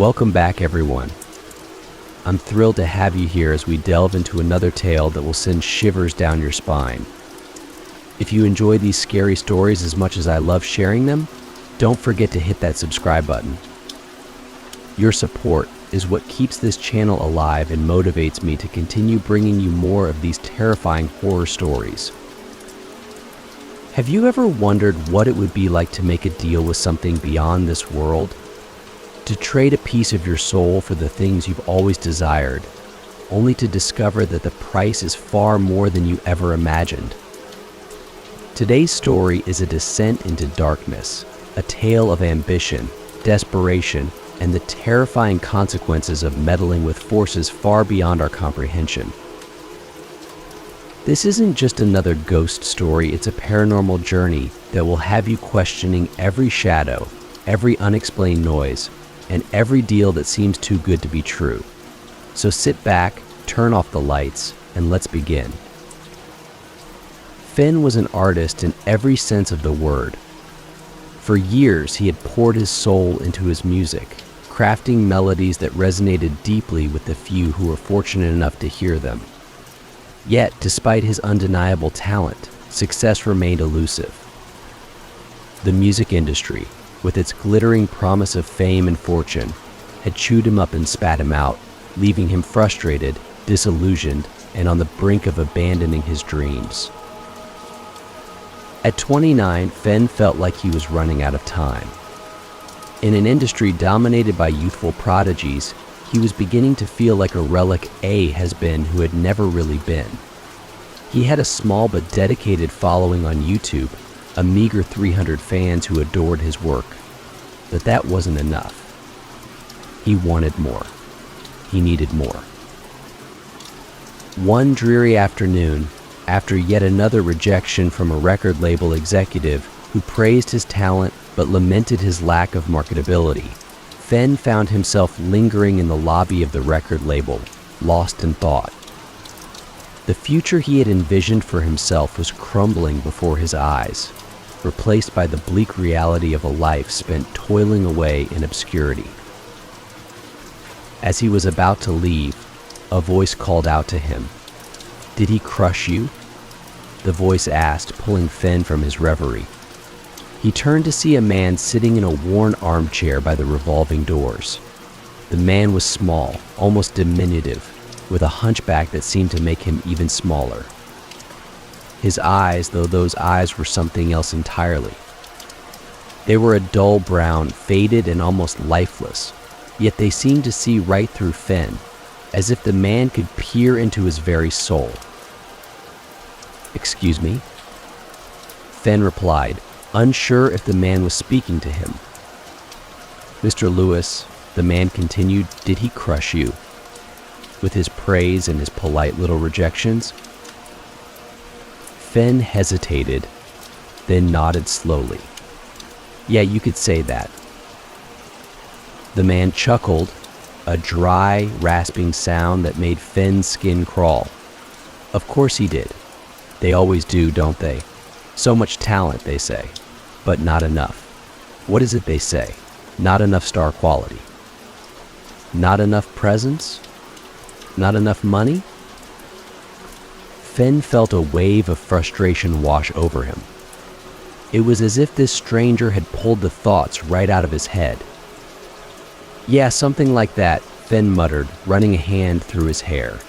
Welcome back, everyone. I'm thrilled to have you here as we delve into another tale that will send shivers down your spine. If you enjoy these scary stories as much as I love sharing them, don't forget to hit that subscribe button. Your support is what keeps this channel alive and motivates me to continue bringing you more of these terrifying horror stories. Have you ever wondered what it would be like to make a deal with something beyond this world? To trade a piece of your soul for the things you've always desired, only to discover that the price is far more than you ever imagined? Today's story is a descent into darkness, a tale of ambition, desperation, and the terrifying consequences of meddling with forces far beyond our comprehension. This isn't just another ghost story, it's a paranormal journey that will have you questioning every shadow, every unexplained noise, and every deal that seems too good to be true. So sit back, turn off the lights, and let's begin. Finn was an artist in every sense of the word. For years, he had poured his soul into his music, crafting melodies that resonated deeply with the few who were fortunate enough to hear them. Yet, despite his undeniable talent, success remained elusive. The music industry, with its glittering promise of fame and fortune, had chewed him up and spat him out, leaving him frustrated, disillusioned, and on the brink of abandoning his dreams. At 29, Finn felt like he was running out of time. In an industry dominated by youthful prodigies, he was beginning to feel like a relic A has-been who had never really been. He had a small but dedicated following on YouTube, a meager 300 fans who adored his work. But that wasn't enough. He wanted more. He needed more. One dreary afternoon, after yet another rejection from a record label executive who praised his talent but lamented his lack of marketability, Finn found himself lingering in the lobby of the record label, lost in thought. The future he had envisioned for himself was crumbling before his eyes, replaced by the bleak reality of a life spent toiling away in obscurity. As he was about to leave, a voice called out to him. "Did he crush you?" the voice asked, pulling Finn from his reverie. He turned to see a man sitting in a worn armchair by the revolving doors. The man was small, almost diminutive, with a hunchback that seemed to make him even smaller. His eyes, though those eyes were something else entirely. They were a dull brown, faded and almost lifeless, yet they seemed to see right through Finn, as if the man could peer into his very soul. "Excuse me?" Finn replied, unsure if the man was speaking to him. "Mr. Lewis," the man continued, "did he crush you? With his praise and his polite little rejections?" Finn hesitated, then nodded slowly. "Yeah, you could say that." The man chuckled, a dry, rasping sound that made Finn's skin crawl. "Of course he did. They always do, don't they? So much talent, they say, but not enough. What is it they say? Not enough star quality. Not enough presence? Not enough money?" Finn felt a wave of frustration wash over him. It was as if this stranger had pulled the thoughts right out of his head. "Yeah, something like that," Finn muttered, running a hand through his hair.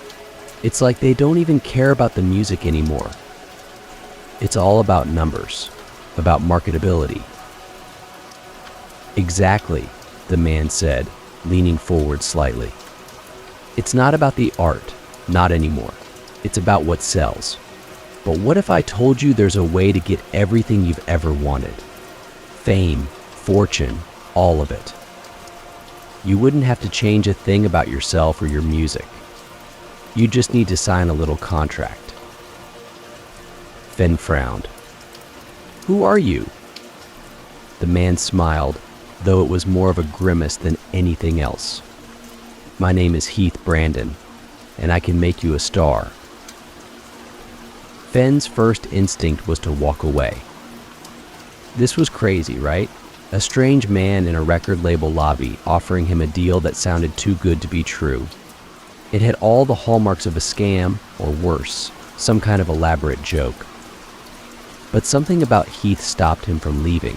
"It's like they don't even care about the music anymore. It's all about numbers, about marketability." "Exactly," the man said, leaning forward slightly. "It's not about the art, not anymore. It's about what sells. But what if I told you there's a way to get everything you've ever wanted? Fame, fortune, all of it. You wouldn't have to change a thing about yourself or your music. You just need to sign a little contract." Finn frowned. "Who are you?" The man smiled, though it was more of a grimace than anything else. "My name is Heath Brandon, and I can make you a star." Finn's first instinct was to walk away. This was crazy, right? A strange man in a record label lobby offering him a deal that sounded too good to be true. It had all the hallmarks of a scam, or worse, some kind of elaborate joke. But something about Heath stopped him from leaving.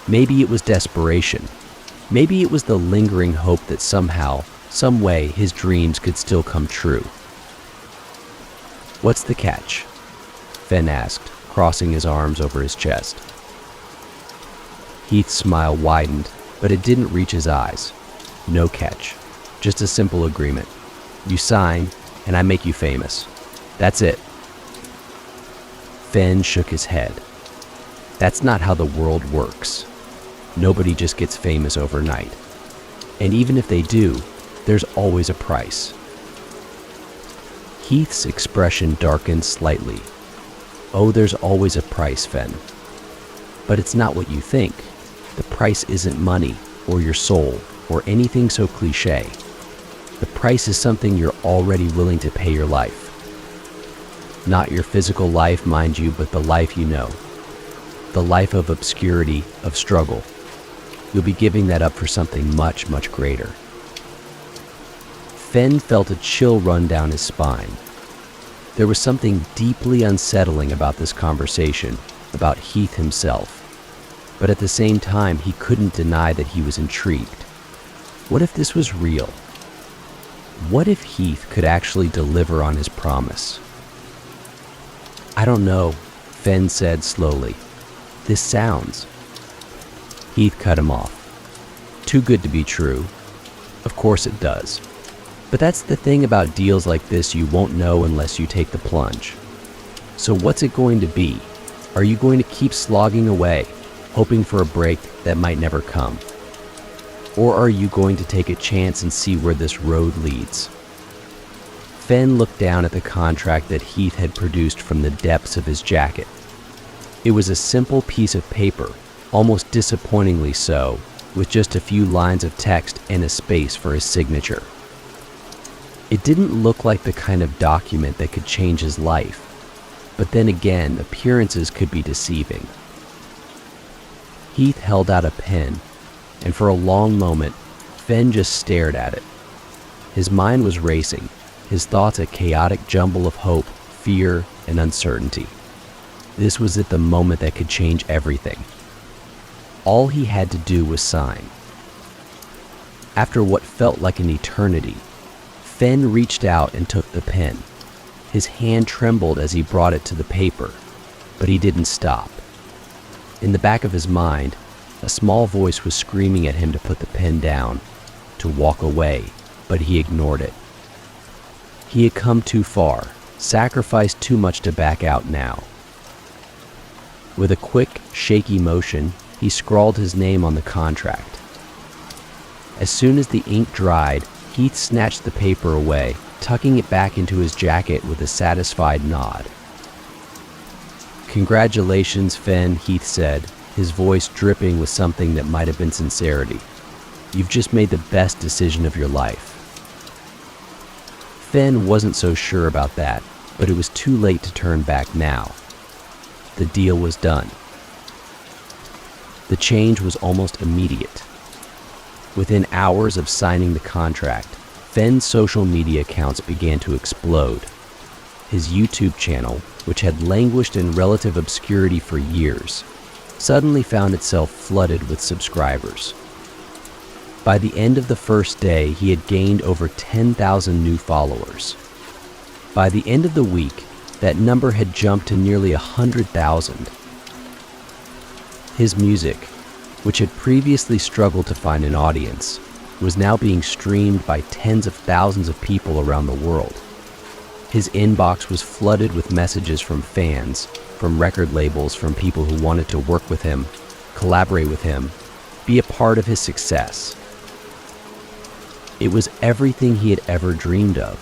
Maybe it was desperation. Maybe it was the lingering hope that somehow, some way, his dreams could still come true. "What's the catch?" Fenn asked, crossing his arms over his chest. Heath's smile widened, but it didn't reach his eyes. "No catch. Just a simple agreement. You sign, and I make you famous. That's it." Fenn shook his head. "That's not how the world works. Nobody just gets famous overnight. And even if they do, there's always a price." Heath's expression darkened slightly. "Oh, there's always a price, Fenn. But it's not what you think. The price isn't money, or your soul, or anything so cliché. The price is something you're already willing to pay your life. Not your physical life, mind you, but the life you know. The life of obscurity, of struggle. You'll be giving that up for something much, much greater." Fenn felt a chill run down his spine. There was something deeply unsettling about this conversation, about Heath himself. But at the same time, he couldn't deny that he was intrigued. What if this was real? What if Heath could actually deliver on his promise? "I don't know," Fenn said slowly. "This sounds..." Heath cut him off. "Too good to be true. Of course it does. But that's the thing about deals like this, you won't know unless you take the plunge. So what's it going to be? Are you going to keep slogging away, hoping for a break that might never come? Or are you going to take a chance and see where this road leads?" Fenn looked down at the contract that Heath had produced from the depths of his jacket. It was a simple piece of paper, almost disappointingly so, with just a few lines of text and a space for his signature. It didn't look like the kind of document that could change his life, but then again, appearances could be deceiving. Heath held out a pen, and for a long moment, Fenn just stared at it. His mind was racing, his thoughts a chaotic jumble of hope, fear, and uncertainty. This was at the moment that could change everything. All he had to do was sign. After what felt like an eternity, Fenn reached out and took the pen. His hand trembled as he brought it to the paper, but he didn't stop. In the back of his mind, a small voice was screaming at him to put the pen down, to walk away, but he ignored it. He had come too far, sacrificed too much to back out now. With a quick, shaky motion, he scrawled his name on the contract. As soon as the ink dried, Heath snatched the paper away, tucking it back into his jacket with a satisfied nod. "Congratulations, Fenn," Heath said, his voice dripping with something that might have been sincerity. "You've just made the best decision of your life." Fenn wasn't so sure about that, but it was too late to turn back now. The deal was done. The change was almost immediate. Within hours of signing the contract, Fenn's social media accounts began to explode. His YouTube channel, which had languished in relative obscurity for years, suddenly found itself flooded with subscribers. By the end of the first day, he had gained over 10,000 new followers. By the end of the week, that number had jumped to nearly 100,000. His music, which had previously struggled to find an audience, was now being streamed by tens of thousands of people around the world. His inbox was flooded with messages from fans, from record labels, from people who wanted to work with him, collaborate with him, be a part of his success. It was everything he had ever dreamed of.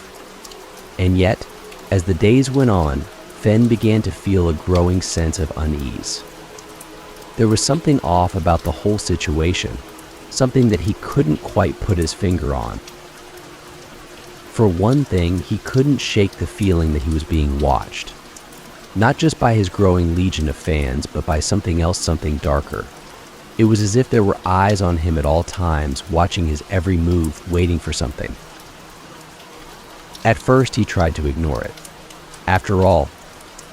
And yet, as the days went on, Fenn began to feel a growing sense of unease. There was something off about the whole situation, something that he couldn't quite put his finger on. For one thing, he couldn't shake the feeling that he was being watched. Not just by his growing legion of fans, but by something else, something darker. It was as if there were eyes on him at all times, watching his every move, waiting for something. At first, he tried to ignore it. After all,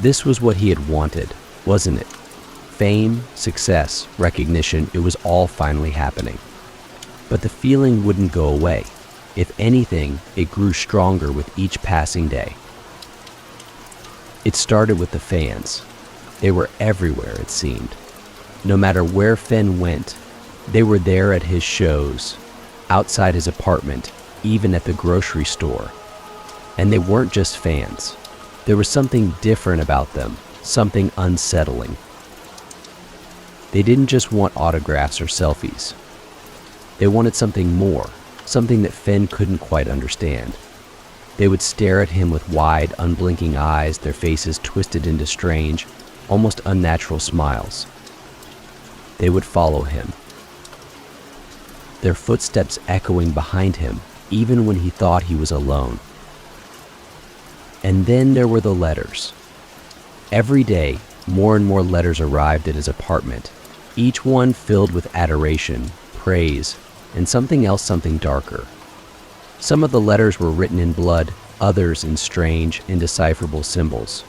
this was what he had wanted, wasn't it? Fame, success, recognition, it was all finally happening. But the feeling wouldn't go away. If anything, it grew stronger with each passing day. It started with the fans. They were everywhere, it seemed. No matter where Fenn went, they were there at his shows, outside his apartment, even at the grocery store. And they weren't just fans. There was something different about them, something unsettling. They didn't just want autographs or selfies. They wanted something more, something that Fenn couldn't quite understand. They would stare at him with wide, unblinking eyes, their faces twisted into strange, almost unnatural smiles. They would follow him, their footsteps echoing behind him, even when he thought he was alone. And then there were the letters. Every day, more and more letters arrived at his apartment, each one filled with adoration, praise, and something else, something darker. Some of the letters were written in blood, others in strange, indecipherable symbols.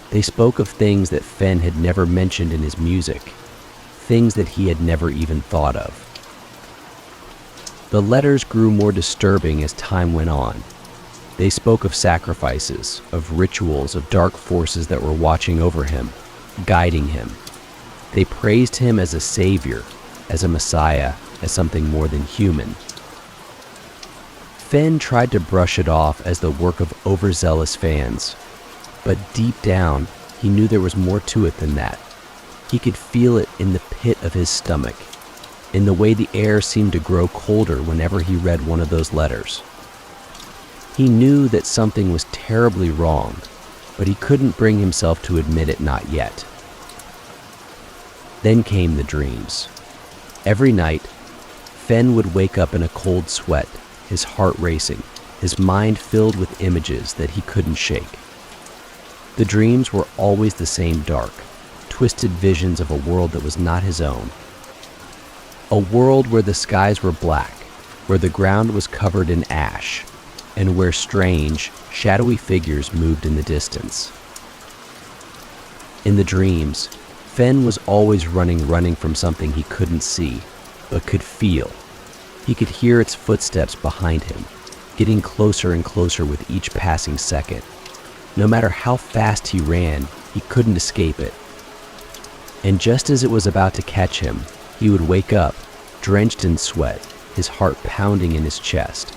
They spoke of things that Fenn had never mentioned in his music, things that he had never even thought of. The letters grew more disturbing as time went on. They spoke of sacrifices, of rituals, of dark forces that were watching over him, guiding him. They praised him as a savior, as a messiah, as something more than human. Fenn tried to brush it off as the work of overzealous fans, but deep down, he knew there was more to it than that. He could feel it in the pit of his stomach, in the way the air seemed to grow colder whenever he read one of those letters. He knew that something was terribly wrong, but he couldn't bring himself to admit it not yet. Then came the dreams. Every night, Fenn would wake up in a cold sweat, his heart racing, his mind filled with images that he couldn't shake. The dreams were always the same dark, twisted visions of a world that was not his own. A world where the skies were black, where the ground was covered in ash, and where strange, shadowy figures moved in the distance. In the dreams, Fenn was always running from something he couldn't see, but could feel. He could hear its footsteps behind him, getting closer and closer with each passing second. No matter how fast he ran, he couldn't escape it. And just as it was about to catch him, he would wake up, drenched in sweat, his heart pounding in his chest.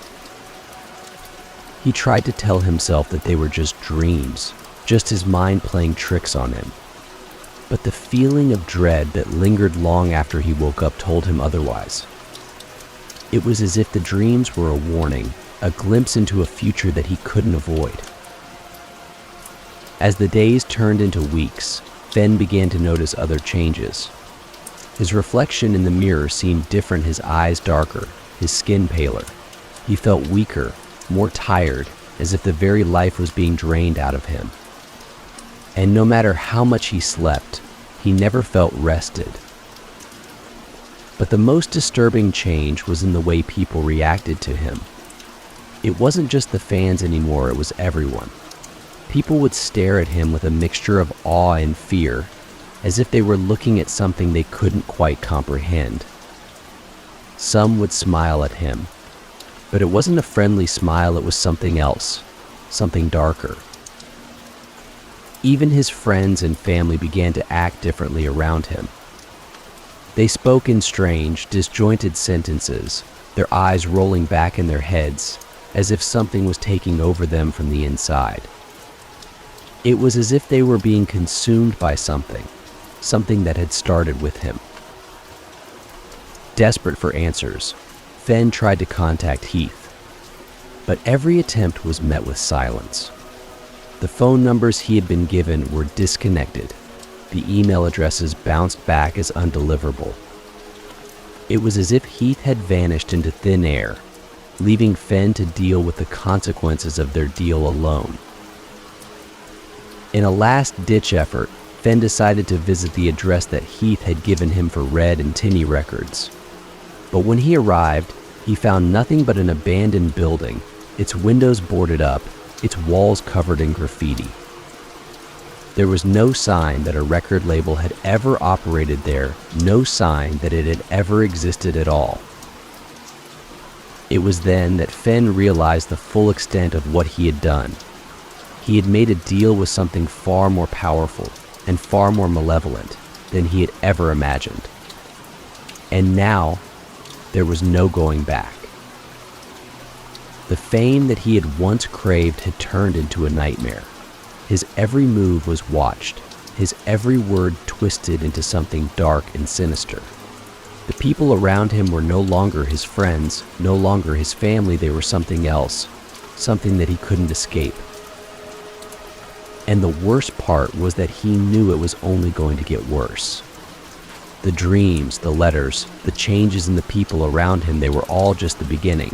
He tried to tell himself that they were just dreams, just his mind playing tricks on him. But the feeling of dread that lingered long after he woke up told him otherwise. It was as if the dreams were a warning, a glimpse into a future that he couldn't avoid. As the days turned into weeks, Fenn began to notice other changes. His reflection in the mirror seemed different, his eyes darker, his skin paler. He felt weaker, more tired, as if the very life was being drained out of him. And no matter how much he slept, he never felt rested. But the most disturbing change was in the way people reacted to him. It wasn't just the fans anymore, it was everyone. People would stare at him with a mixture of awe and fear, as if they were looking at something they couldn't quite comprehend. Some would smile at him, but it wasn't a friendly smile, it was something else, something darker. Even his friends and family began to act differently around him. They spoke in strange, disjointed sentences, their eyes rolling back in their heads, as if something was taking over them from the inside. It was as if they were being consumed by something that had started with him. Desperate for answers, Fenn tried to contact Heath, but every attempt was met with silence. The phone numbers he had been given were disconnected. The email addresses bounced back as undeliverable. It was as if Heath had vanished into thin air, leaving Fenn to deal with the consequences of their deal alone. In a last-ditch effort, Fenn decided to visit the address that Heath had given him for Red and Tinny Records. But when he arrived, he found nothing but an abandoned building, its windows boarded up, its walls covered in graffiti. There was no sign that a record label had ever operated there, no sign that it had ever existed at all. It was then that Fenn realized the full extent of what he had done. He had made a deal with something far more powerful and far more malevolent than he had ever imagined. And now, there was no going back. The fame that he had once craved had turned into a nightmare. His every move was watched, his every word twisted into something dark and sinister. The people around him were no longer his friends, no longer his family, they were something else, something that he couldn't escape. And the worst part was that he knew it was only going to get worse. The dreams, the letters, the changes in the people around him, they were all just the beginning.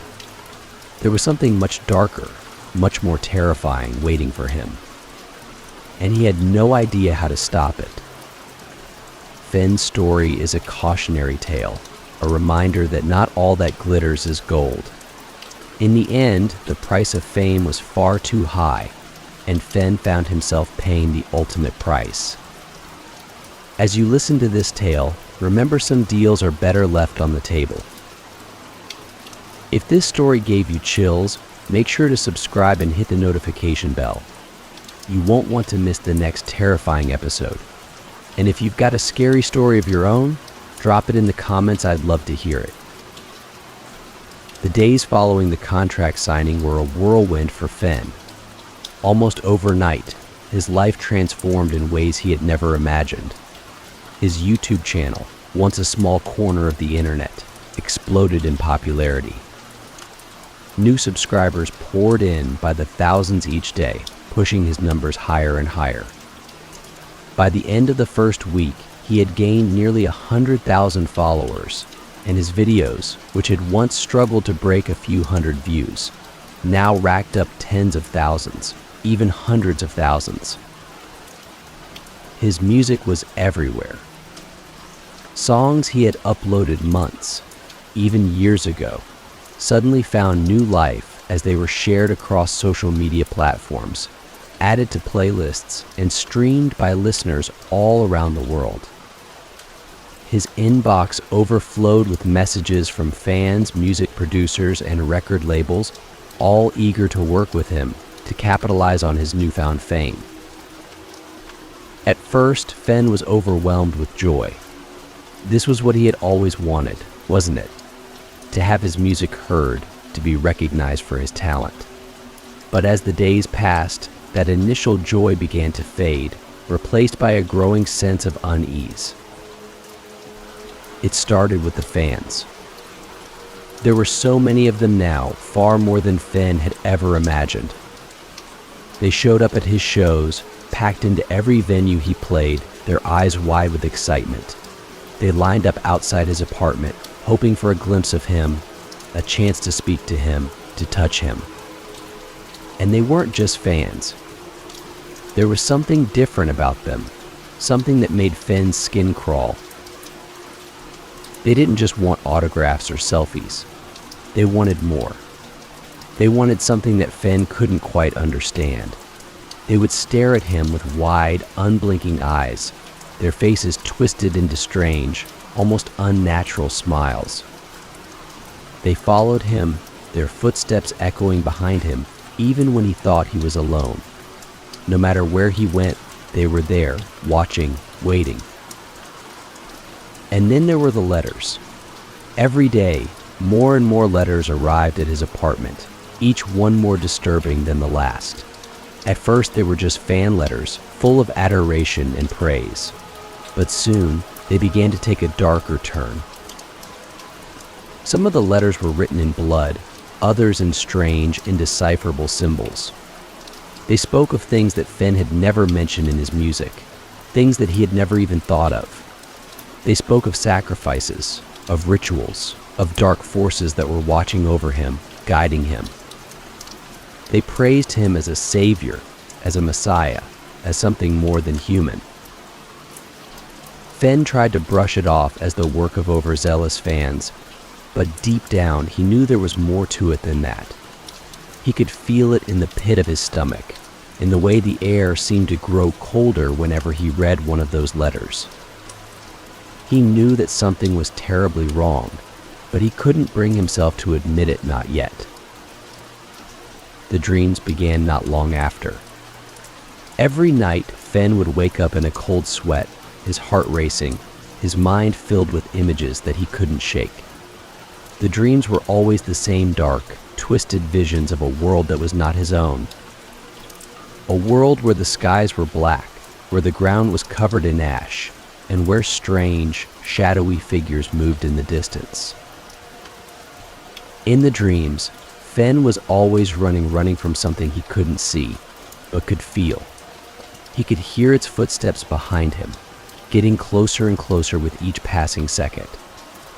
There was something much darker, much more terrifying waiting for him. And he had no idea how to stop it. Fenn's story is a cautionary tale, a reminder that not all that glitters is gold. In the end, the price of fame was far too high, and Fenn found himself paying the ultimate price. As you listen to this tale, remember some deals are better left on the table. If this story gave you chills, make sure to subscribe and hit the notification bell. You won't want to miss the next terrifying episode. And if you've got a scary story of your own, drop it in the comments, I'd love to hear it. The days following the contract signing were a whirlwind for Fenn. Almost overnight, his life transformed in ways he had never imagined. His YouTube channel, once a small corner of the internet, exploded in popularity. New subscribers poured in by the thousands each day, pushing his numbers higher and higher. By the end of the first week, he had gained nearly 100,000 followers, and his videos, which had once struggled to break a few hundred views, now racked up tens of thousands, even hundreds of thousands. His music was everywhere. Songs he had uploaded months, even years ago, suddenly found new life as they were shared across social media platforms, added to playlists, and streamed by listeners all around the world. His inbox overflowed with messages from fans, music producers, and record labels, all eager to work with him to capitalize on his newfound fame. At first, Fenn was overwhelmed with joy. This was what he had always wanted, wasn't it? To have his music heard, to be recognized for his talent. But as the days passed, that initial joy began to fade, replaced by a growing sense of unease. It started with the fans. There were so many of them now, far more than Fenn had ever imagined. They showed up at his shows, packed into every venue he played, their eyes wide with excitement. They lined up outside his apartment, hoping for a glimpse of him, a chance to speak to him, to touch him. And they weren't just fans. There was something different about them, something that made Fenn's skin crawl. They didn't just want autographs or selfies. They wanted more. They wanted something that Fenn couldn't quite understand. They would stare at him with wide, unblinking eyes, their faces twisted into strange, almost unnatural smiles. They followed him, their footsteps echoing behind him, even when he thought he was alone. No matter where he went, they were there, watching, waiting. And then there were the letters. Every day, more and more letters arrived at his apartment, each one more disturbing than the last. At first, they were just fan letters, full of adoration and praise. But soon, they began to take a darker turn. Some of the letters were written in blood, others in strange, indecipherable symbols. They spoke of things that Fenn had never mentioned in his music, things that he had never even thought of. They spoke of sacrifices, of rituals, of dark forces that were watching over him, guiding him. They praised him as a savior, as a messiah, as something more than human. Fenn tried to brush it off as the work of overzealous fans, but deep down he knew there was more to it than that. He could feel it in the pit of his stomach, in the way the air seemed to grow colder whenever he read one of those letters. He knew that something was terribly wrong, but he couldn't bring himself to admit it not yet. The dreams began not long after. Every night, Fenn would wake up in a cold sweat, his heart racing, his mind filled with images that he couldn't shake. The dreams were always the same dark, twisted visions of a world that was not his own. A world where the skies were black, where the ground was covered in ash, and where strange, shadowy figures moved in the distance. In the dreams, Fenn was always running from something he couldn't see, but could feel. He could hear its footsteps behind him, getting closer and closer with each passing second.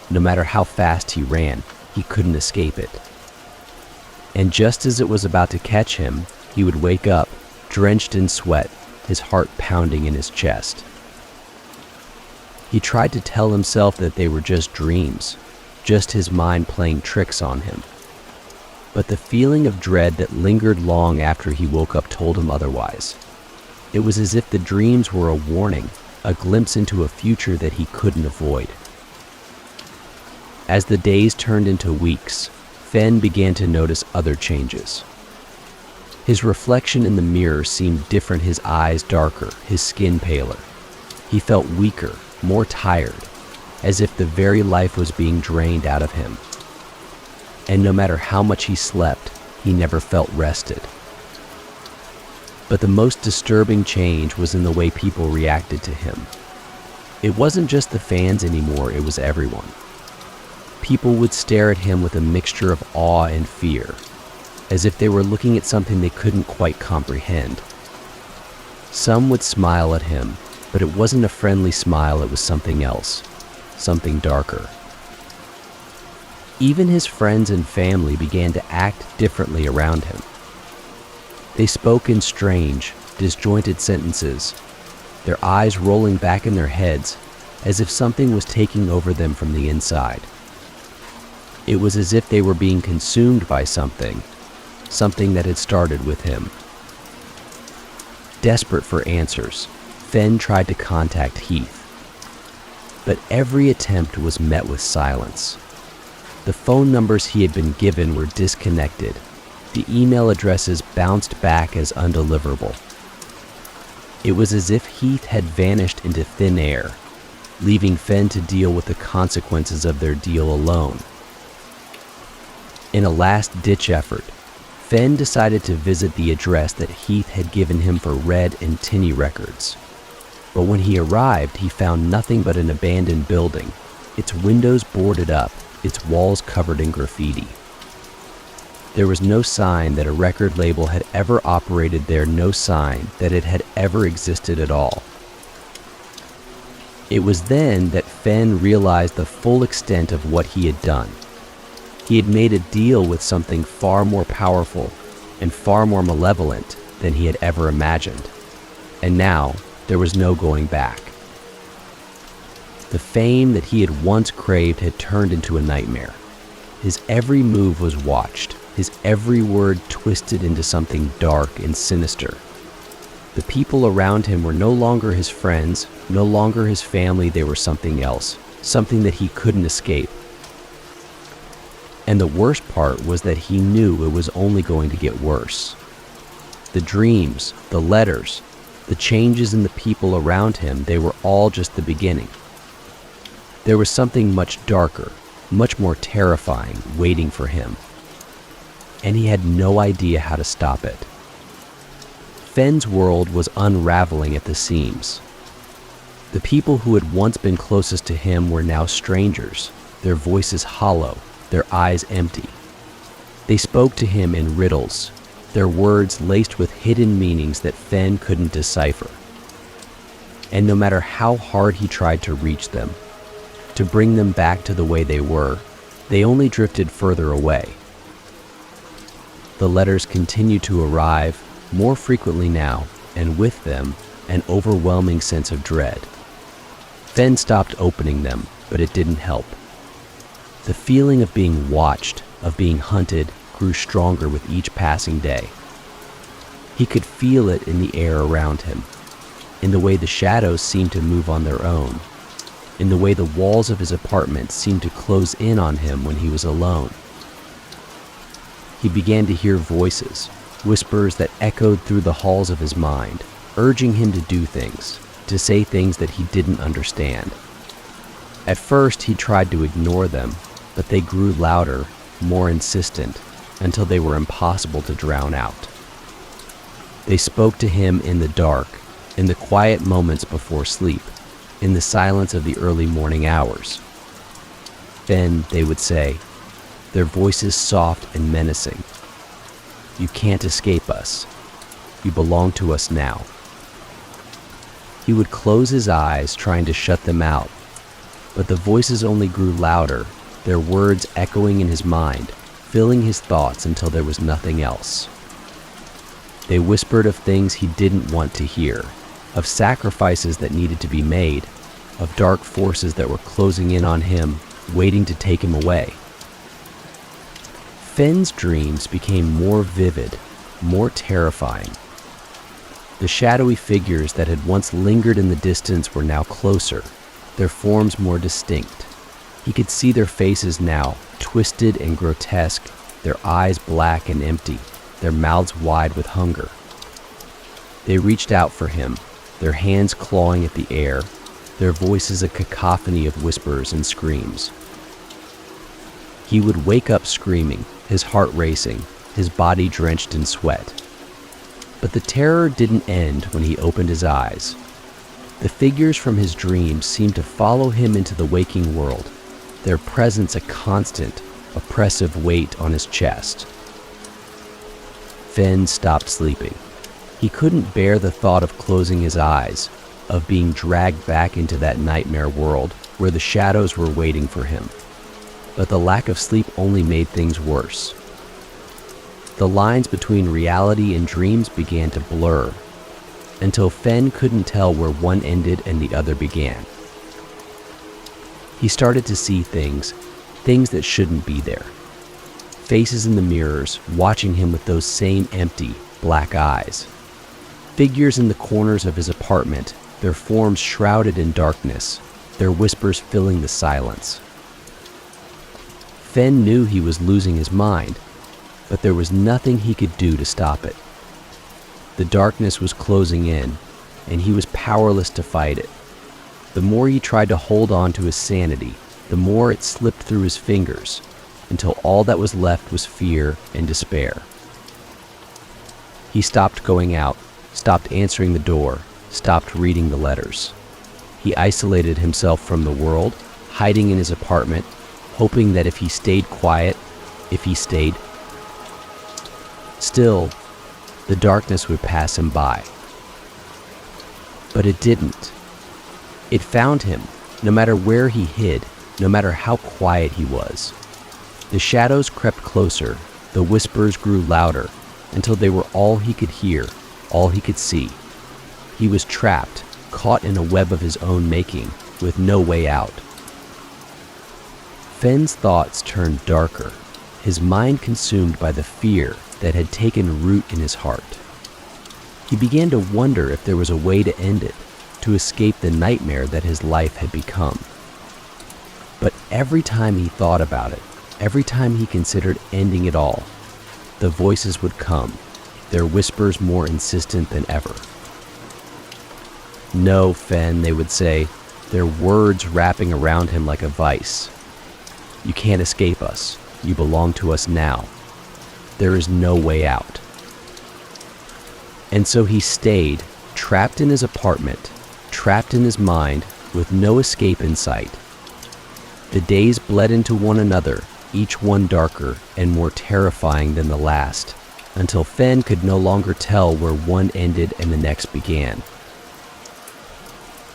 No matter how fast he ran, he couldn't escape it. And just as it was about to catch him, he would wake up, drenched in sweat, his heart pounding in his chest. He tried to tell himself that they were just dreams, just his mind playing tricks on him. But the feeling of dread that lingered long after he woke up told him otherwise. It was as if the dreams were a warning, a glimpse into a future that he couldn't avoid. As the days turned into weeks, Fenn began to notice other changes. His reflection in the mirror seemed different, his eyes darker, his skin paler. He felt weaker, more tired, as if the very life was being drained out of him. And no matter how much he slept, he never felt rested. But the most disturbing change was in the way people reacted to him. It wasn't just the fans anymore, it was everyone. People would stare at him with a mixture of awe and fear, as if they were looking at something they couldn't quite comprehend. Some would smile at him, but it wasn't a friendly smile, it was something else, something darker. Even his friends and family began to act differently around him. They spoke in strange, disjointed sentences, their eyes rolling back in their heads as if something was taking over them from the inside. It was as if they were being consumed by something that had started with him. Desperate for answers, Fenn tried to contact Heath. But every attempt was met with silence. The phone numbers he had been given were disconnected. The email addresses bounced back as undeliverable. It was as if Heath had vanished into thin air, leaving Fenn to deal with the consequences of their deal alone. In a last-ditch effort, Fenn decided to visit the address that Heath had given him for Red and Tinny Records. But when he arrived, he found nothing but an abandoned building, its windows boarded up, its walls covered in graffiti. There was no sign that a record label had ever operated there, no sign that it had ever existed at all. It was then that Fenn realized the full extent of what he had done. He had made a deal with something far more powerful and far more malevolent than he had ever imagined. And now, there was no going back. The fame that he had once craved had turned into a nightmare. His every move was watched, his every word twisted into something dark and sinister. The people around him were no longer his friends, no longer his family, they were something else, something that he couldn't escape. And the worst part was that he knew it was only going to get worse. The dreams, the letters, the changes in the people around him, they were all just the beginning. There was something much darker, much more terrifying waiting for him. And he had no idea how to stop it. Fenn's world was unraveling at the seams. The people who had once been closest to him were now strangers, their voices hollow, their eyes empty. They spoke to him in riddles, their words laced with hidden meanings that Fenn couldn't decipher. And no matter how hard he tried to reach them, to bring them back to the way they were, they only drifted further away. The letters continued to arrive, more frequently now, and with them, an overwhelming sense of dread. Fen stopped opening them, but it didn't help. The feeling of being watched, of being hunted, grew stronger with each passing day. He could feel it in the air around him, in the way the shadows seemed to move on their own, in the way the walls of his apartment seemed to close in on him when he was alone. He began to hear voices, whispers that echoed through the halls of his mind, urging him to do things, to say things that he didn't understand. At first, he tried to ignore them, but they grew louder, more insistent, until they were impossible to drown out. They spoke to him in the dark, in the quiet moments before sleep, in the silence of the early morning hours. Then, they would say, their voices soft and menacing, "You can't escape us. You belong to us now." He would close his eyes, trying to shut them out, but the voices only grew louder, their words echoing in his mind, filling his thoughts until there was nothing else. They whispered of things he didn't want to hear, of sacrifices that needed to be made, of dark forces that were closing in on him, waiting to take him away. Fen's dreams became more vivid, more terrifying. The shadowy figures that had once lingered in the distance were now closer, their forms more distinct. He could see their faces now, twisted and grotesque, their eyes black and empty, their mouths wide with hunger. They reached out for him, their hands clawing at the air, their voices a cacophony of whispers and screams. He would wake up screaming, his heart racing, his body drenched in sweat. But the terror didn't end when he opened his eyes. The figures from his dreams seemed to follow him into the waking world, their presence a constant, oppressive weight on his chest. Fen stopped sleeping. He couldn't bear the thought of closing his eyes, of being dragged back into that nightmare world where the shadows were waiting for him. But the lack of sleep only made things worse. The lines between reality and dreams began to blur, until Fen couldn't tell where one ended and the other began. He started to see things that shouldn't be there. Faces in the mirrors, watching him with those same empty, black eyes. Figures in the corners of his apartment, their forms shrouded in darkness, their whispers filling the silence. Fen knew he was losing his mind, but there was nothing he could do to stop it. The darkness was closing in, and he was powerless to fight it. The more he tried to hold on to his sanity, the more it slipped through his fingers, until all that was left was fear and despair. He stopped going out, stopped answering the door, stopped reading the letters. He isolated himself from the world, hiding in his apartment, hoping that if he stayed quiet, if he stayed still, the darkness would pass him by. But it didn't. It found him, no matter where he hid, no matter how quiet he was. The shadows crept closer, the whispers grew louder, until they were all he could hear, all he could see. He was trapped, caught in a web of his own making, with no way out. Fen's thoughts turned darker, his mind consumed by the fear that had taken root in his heart. He began to wonder if there was a way to end it, to escape the nightmare that his life had become. But every time he thought about it, every time he considered ending it all, the voices would come, their whispers more insistent than ever. "No, Fen," they would say, their words wrapping around him like a vice. "You can't escape us. You belong to us now. There is no way out." And so he stayed, trapped in his apartment, trapped in his mind, with no escape in sight. The days bled into one another, each one darker and more terrifying than the last, until Fen could no longer tell where one ended and the next began.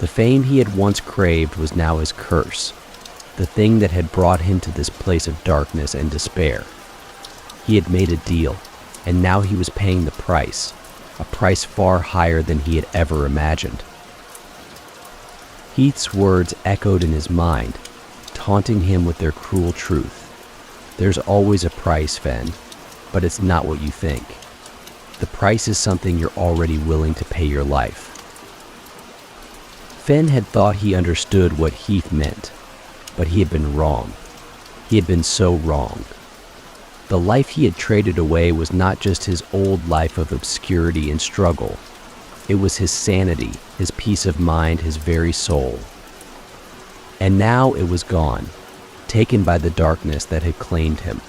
The fame he had once craved was now his curse, the thing that had brought him to this place of darkness and despair. He had made a deal, and now he was paying the price, a price far higher than he had ever imagined. Heath's words echoed in his mind, taunting him with their cruel truth. There's always a price, Fen, but it's not what you think. The price is something you're already willing to pay your life. Fen had thought he understood what Heath meant, but he had been wrong. He had been so wrong. The life he had traded away was not just his old life of obscurity and struggle. It was his sanity, his peace of mind, his very soul. And now it was gone, taken by the darkness that had claimed him.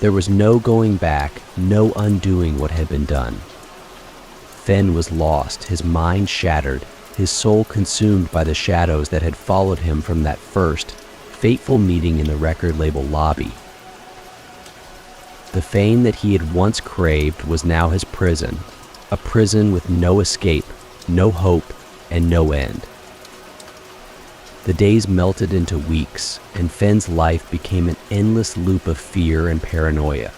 There was no going back, no undoing what had been done. Fen was lost, his mind shattered, his soul consumed by the shadows that had followed him from that first, fateful meeting in the record label lobby. The fame that he had once craved was now his prison, a prison with no escape, no hope, and no end. The days melted into weeks, and Fen's life became an endless loop of fear and paranoia.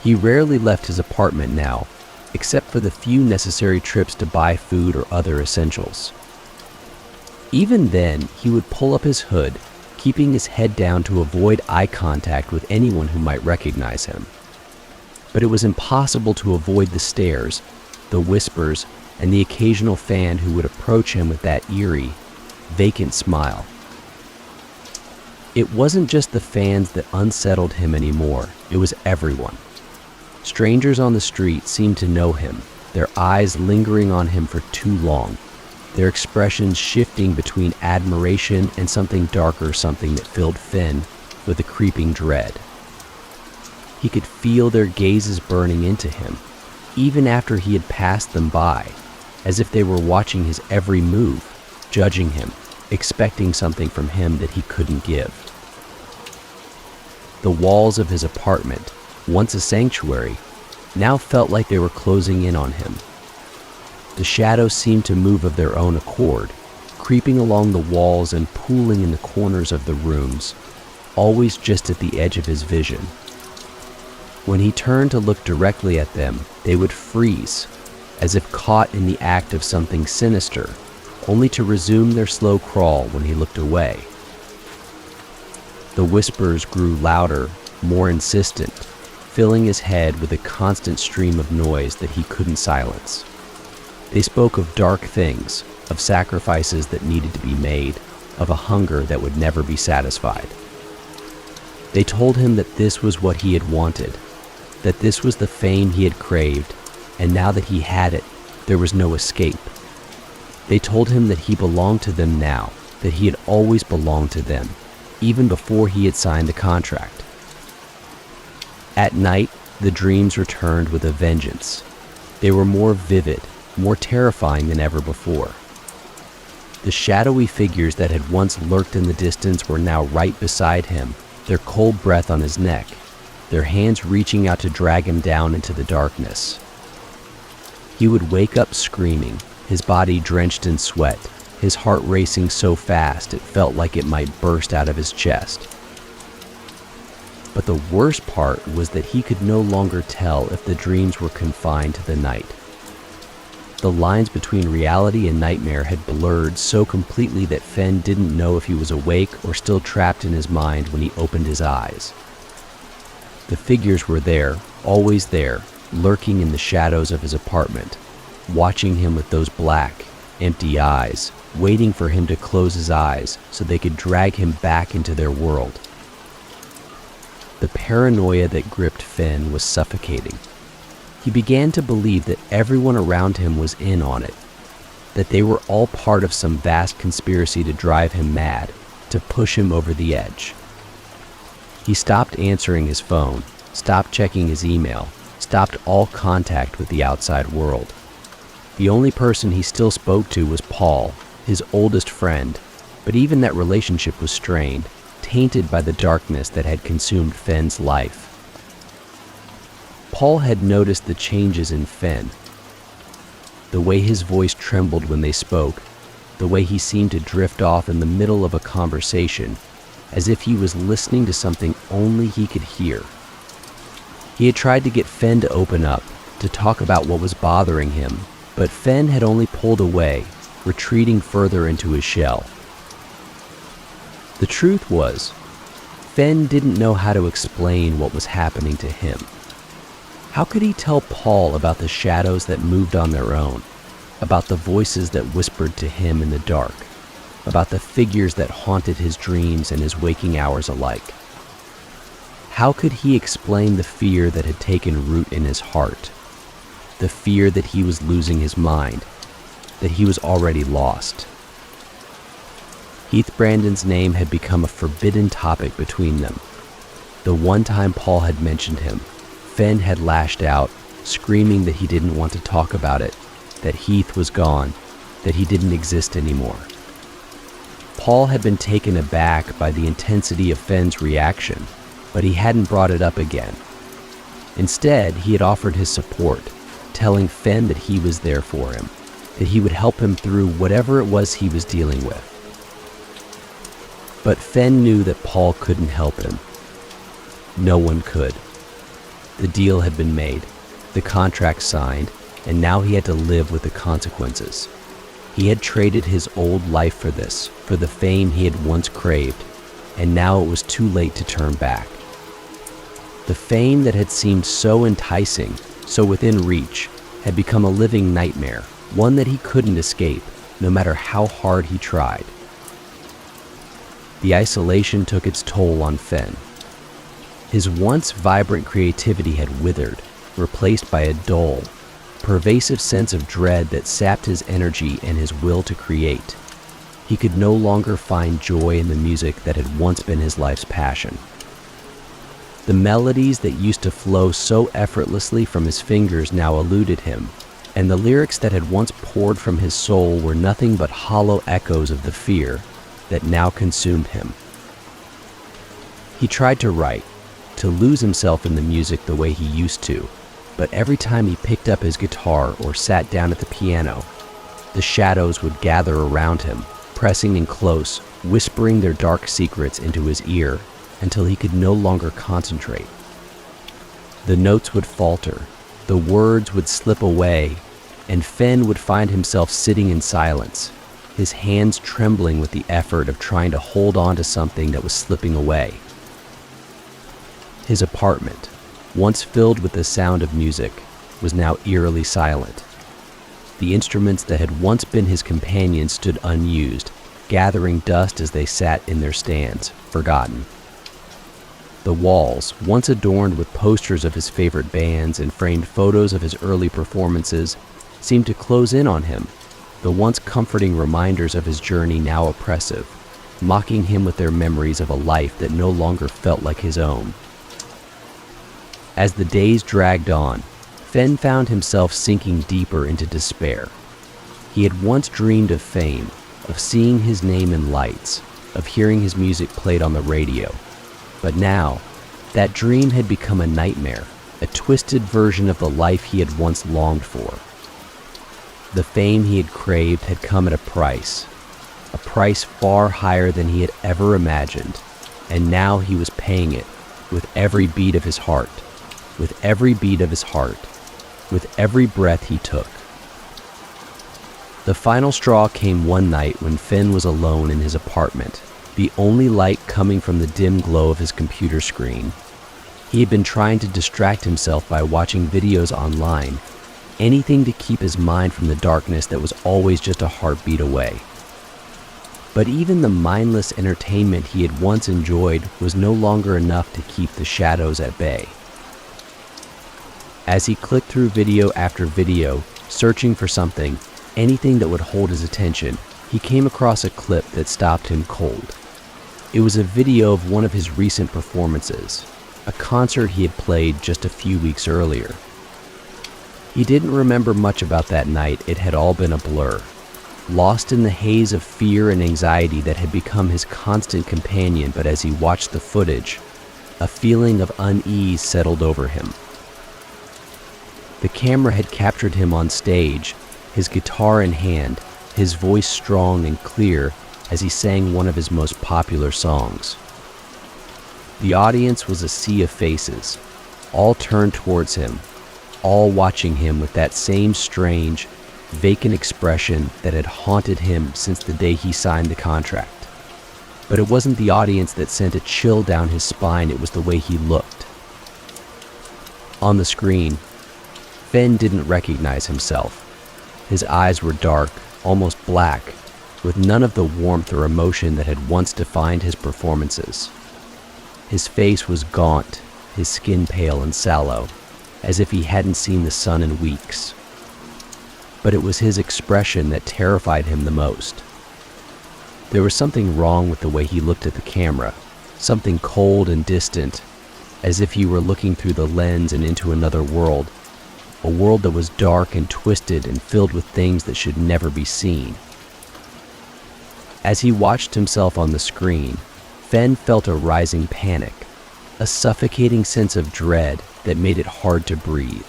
He rarely left his apartment now, except for the few necessary trips to buy food or other essentials. Even then, he would pull up his hood, keeping his head down to avoid eye contact with anyone who might recognize him. But it was impossible to avoid the stares, the whispers, and the occasional fan who would approach him with that eerie, vacant smile. It wasn't just the fans that unsettled him anymore, it was everyone. Strangers on the street seemed to know him, their eyes lingering on him for too long, their expressions shifting between admiration and something darker, something that filled Fen with a creeping dread. He could feel their gazes burning into him, even after he had passed them by, as if they were watching his every move, judging him, expecting something from him that he couldn't give. The walls of his apartment, once a sanctuary, now felt like they were closing in on him. The shadows seemed to move of their own accord, creeping along the walls and pooling in the corners of the rooms, always just at the edge of his vision. When he turned to look directly at them, they would freeze, as if caught in the act of something sinister, only to resume their slow crawl when he looked away. The whispers grew louder, more insistent, filling his head with a constant stream of noise that he couldn't silence. They spoke of dark things, of sacrifices that needed to be made, of a hunger that would never be satisfied. They told him that this was what he had wanted, that this was the fame he had craved, and now that he had it, there was no escape. They told him that he belonged to them now, that he had always belonged to them, even before he had signed the contract. At night, the dreams returned with a vengeance. They were more vivid, more terrifying than ever before. The shadowy figures that had once lurked in the distance were now right beside him, their cold breath on his neck, their hands reaching out to drag him down into the darkness. He would wake up screaming, his body drenched in sweat, his heart racing so fast it felt like it might burst out of his chest. But the worst part was that he could no longer tell if the dreams were confined to the night. The lines between reality and nightmare had blurred so completely that Fen didn't know if he was awake or still trapped in his mind when he opened his eyes. The figures were there, always there, lurking in the shadows of his apartment, watching him with those black, empty eyes, waiting for him to close his eyes so they could drag him back into their world. The paranoia that gripped Fen was suffocating. He began to believe that everyone around him was in on it, that they were all part of some vast conspiracy to drive him mad, to push him over the edge. He stopped answering his phone, stopped checking his email, stopped all contact with the outside world. The only person he still spoke to was Paul, his oldest friend, but even that relationship was strained, tainted by the darkness that had consumed Fen's life. Paul had noticed the changes in Fen. The way his voice trembled when they spoke, the way he seemed to drift off in the middle of a conversation, as if he was listening to something only he could hear. He had tried to get Fen to open up, to talk about what was bothering him, but Fen had only pulled away, retreating further into his shell. The truth was, Fenn didn't know how to explain what was happening to him. How could he tell Paul about the shadows that moved on their own, about the voices that whispered to him in the dark, about the figures that haunted his dreams and his waking hours alike? How could he explain the fear that had taken root in his heart, the fear that he was losing his mind, that he was already lost? Heath Brandon's name had become a forbidden topic between them. The one time Paul had mentioned him, Fenn had lashed out, screaming that he didn't want to talk about it, that Heath was gone, that he didn't exist anymore. Paul had been taken aback by the intensity of Fenn's reaction, but he hadn't brought it up again. Instead, he had offered his support, telling Fenn that he was there for him, that he would help him through whatever it was he was dealing with. But Fenn knew that Paul couldn't help him. No one could. The deal had been made, the contract signed, and now he had to live with the consequences. He had traded his old life for this, for the fame he had once craved, and now it was too late to turn back. The fame that had seemed so enticing, so within reach, had become a living nightmare, one that he couldn't escape, no matter how hard he tried. The isolation took its toll on Fenn. His once vibrant creativity had withered, replaced by a dull, pervasive sense of dread that sapped his energy and his will to create. He could no longer find joy in the music that had once been his life's passion. The melodies that used to flow so effortlessly from his fingers now eluded him, and the lyrics that had once poured from his soul were nothing but hollow echoes of the fear that now consumed him. He tried to write, to lose himself in the music the way he used to, but every time he picked up his guitar or sat down at the piano, the shadows would gather around him, pressing in close, whispering their dark secrets into his ear until he could no longer concentrate. The notes would falter, the words would slip away, and Fenn would find himself sitting in silence, his hands trembling with the effort of trying to hold on to something that was slipping away. His apartment, once filled with the sound of music, was now eerily silent. The instruments that had once been his companions stood unused, gathering dust as they sat in their stands, forgotten. The walls, once adorned with posters of his favorite bands and framed photos of his early performances, seemed to close in on him, the once comforting reminders of his journey now oppressive, mocking him with their memories of a life that no longer felt like his own. As the days dragged on, Fenn found himself sinking deeper into despair. He had once dreamed of fame, of seeing his name in lights, of hearing his music played on the radio. But now, that dream had become a nightmare, a twisted version of the life he had once longed for. The fame he had craved had come at a price far higher than he had ever imagined, and now he was paying it with every beat of his heart. With every beat of his heart, with every breath he took. The final straw came one night when Fenn was alone in his apartment, the only light coming from the dim glow of his computer screen. He had been trying to distract himself by watching videos online, anything to keep his mind from the darkness that was always just a heartbeat away. But even the mindless entertainment he had once enjoyed was no longer enough to keep the shadows at bay. As he clicked through video after video, searching for something, anything that would hold his attention, he came across a clip that stopped him cold. It was a video of one of his recent performances, a concert he had played just a few weeks earlier. He didn't remember much about that night. It had all been a blur. Lost in the haze of fear and anxiety that had become his constant companion, but as he watched the footage, a feeling of unease settled over him. The camera had captured him on stage, his guitar in hand, his voice strong and clear as he sang one of his most popular songs. The audience was a sea of faces, all turned towards him, all watching him with that same strange, vacant expression that had haunted him since the day he signed the contract. But it wasn't the audience that sent a chill down his spine, it was the way he looked. On the screen, Fenn didn't recognize himself. His eyes were dark, almost black, with none of the warmth or emotion that had once defined his performances. His face was gaunt, his skin pale and sallow, as if he hadn't seen the sun in weeks. But it was his expression that terrified him the most. There was something wrong with the way he looked at the camera, something cold and distant, as if he were looking through the lens and into another world, a world that was dark and twisted and filled with things that should never be seen. As he watched himself on the screen, Fenn felt a rising panic, a suffocating sense of dread that made it hard to breathe.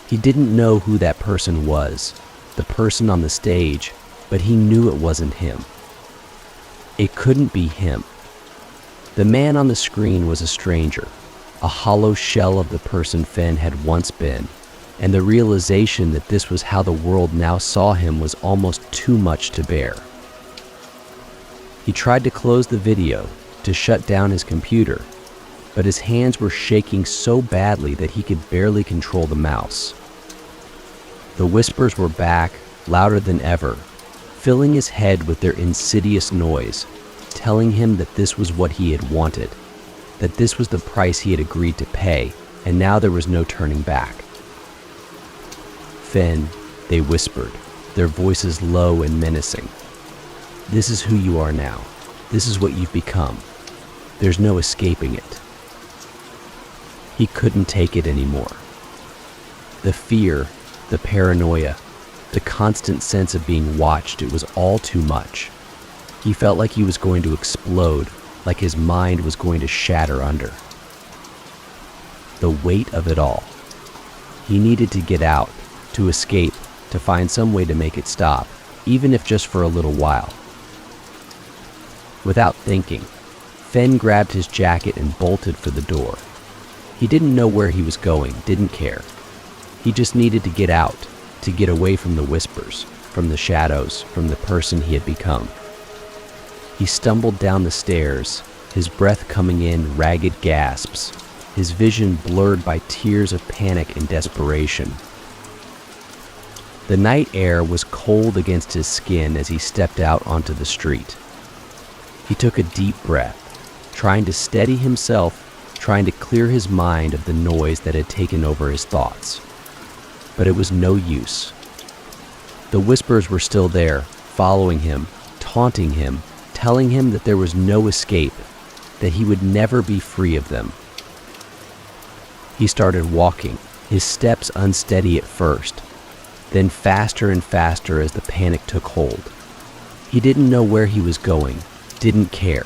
He didn't know who that person was, the person on the stage, but he knew it wasn't him. It couldn't be him. The man on the screen was a stranger, a hollow shell of the person Fenn had once been, and the realization that this was how the world now saw him was almost too much to bear. He tried to close the video, to shut down his computer, but his hands were shaking so badly that he could barely control the mouse. The whispers were back, louder than ever, filling his head with their insidious noise, telling him that this was what he had wanted, that this was the price he had agreed to pay, and now there was no turning back. Fenn, they whispered, their voices low and menacing. This is who you are now. This is what you've become. There's no escaping it. He couldn't take it anymore. The fear, the paranoia, the constant sense of being watched, it was all too much. He felt like he was going to explode, like his mind was going to shatter under. The weight of it all. He needed to get out, to escape, to find some way to make it stop, even if just for a little while. Without thinking, Fenn grabbed his jacket and bolted for the door. He didn't know where he was going, didn't care. He just needed to get out, to get away from the whispers, from the shadows, from the person he had become. He stumbled down the stairs, his breath coming in ragged gasps, his vision blurred by tears of panic and desperation. The night air was cold against his skin as he stepped out onto the street. He took a deep breath, trying to steady himself, trying to clear his mind of the noise that had taken over his thoughts. But it was no use. The whispers were still there, following him, taunting him, telling him that there was no escape, that he would never be free of them. He started walking, his steps unsteady at first, then faster and faster as the panic took hold. He didn't know where he was going, didn't care.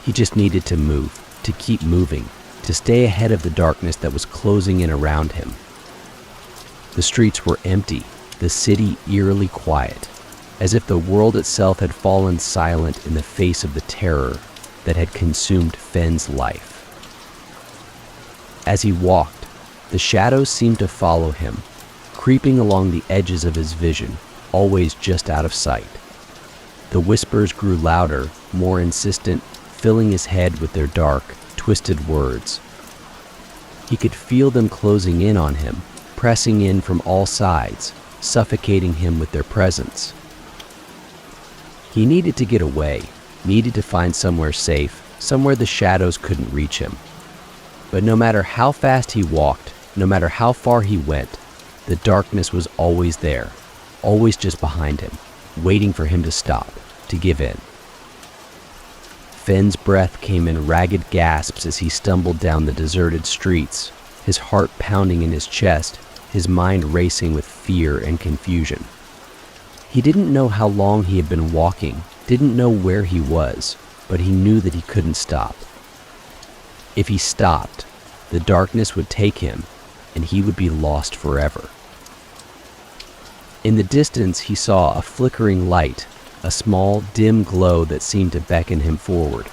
He just needed to move, to keep moving, to stay ahead of the darkness that was closing in around him. The streets were empty, the city eerily quiet, as if the world itself had fallen silent in the face of the terror that had consumed Fenn's life. As he walked, the shadows seemed to follow him, creeping along the edges of his vision, always just out of sight. The whispers grew louder, more insistent, filling his head with their dark, twisted words. He could feel them closing in on him, pressing in from all sides, suffocating him with their presence. He needed to get away, needed to find somewhere safe, somewhere the shadows couldn't reach him. But no matter how fast he walked, no matter how far he went, the darkness was always there, always just behind him, waiting for him to stop, to give in. Fenn's breath came in ragged gasps as he stumbled down the deserted streets, his heart pounding in his chest, his mind racing with fear and confusion. He didn't know how long he had been walking, didn't know where he was, but he knew that he couldn't stop. If he stopped, the darkness would take him, and he would be lost forever. In the distance, he saw a flickering light, a small, dim glow that seemed to beckon him forward.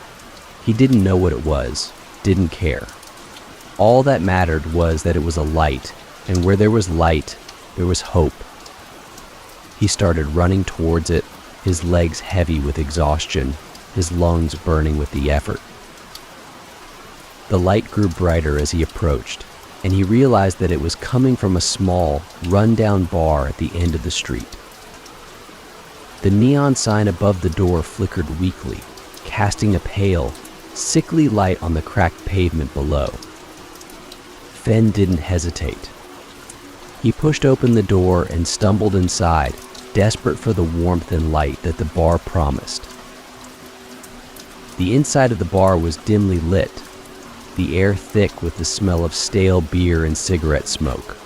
He didn't know what it was, didn't care. All that mattered was that it was a light, and where there was light, there was hope. He started running towards it, his legs heavy with exhaustion, his lungs burning with the effort. The light grew brighter as he approached, and he realized that it was coming from a small, run-down bar at the end of the street. The neon sign above the door flickered weakly, casting a pale, sickly light on the cracked pavement below. Fenn didn't hesitate. He pushed open the door and stumbled inside, desperate for the warmth and light that the bar promised. The inside of the bar was dimly lit, the air thick with the smell of stale beer and cigarette smoke.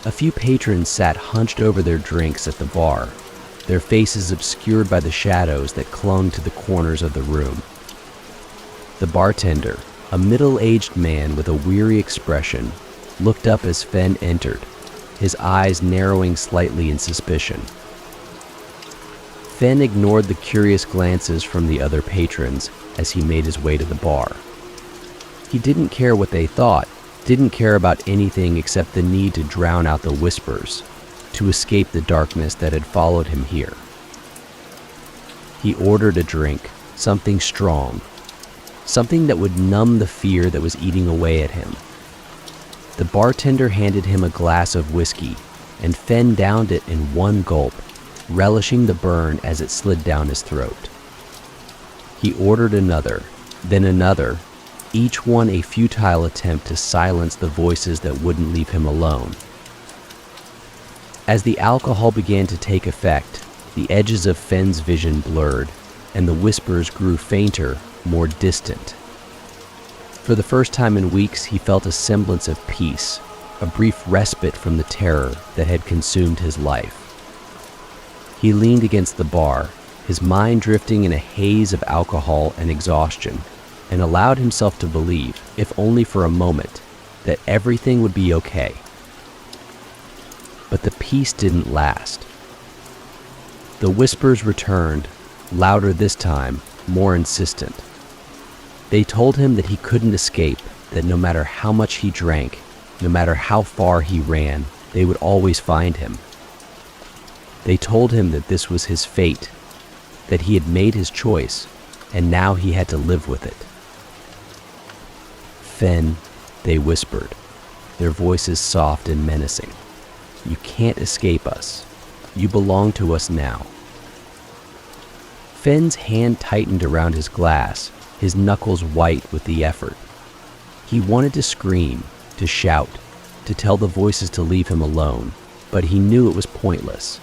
A few patrons sat hunched over their drinks at the bar, their faces obscured by the shadows that clung to the corners of the room. The bartender, a middle-aged man with a weary expression, looked up as Fenn entered, his eyes narrowing slightly in suspicion. Fenn ignored the curious glances from the other patrons as he made his way to the bar. He didn't care what they thought, didn't care about anything except the need to drown out the whispers, to escape the darkness that had followed him here. He ordered a drink, something strong, something that would numb the fear that was eating away at him. The bartender handed him a glass of whiskey, and Fenn downed it in one gulp, relishing the burn as it slid down his throat. He ordered another, then another, each one a futile attempt to silence the voices that wouldn't leave him alone. As the alcohol began to take effect, the edges of Fenn's vision blurred, and the whispers grew fainter, more distant. For the first time in weeks, he felt a semblance of peace, a brief respite from the terror that had consumed his life. He leaned against the bar, his mind drifting in a haze of alcohol and exhaustion, and allowed himself to believe, if only for a moment, that everything would be okay. But the peace didn't last. The whispers returned, louder this time, more insistent. They told him that he couldn't escape, that no matter how much he drank, no matter how far he ran, they would always find him. They told him that this was his fate, that he had made his choice, and now he had to live with it. Fenn, they whispered, their voices soft and menacing. You can't escape us. You belong to us now. Fenn's hand tightened around his glass, his knuckles white with the effort. He wanted to scream, to shout, to tell the voices to leave him alone, but he knew it was pointless.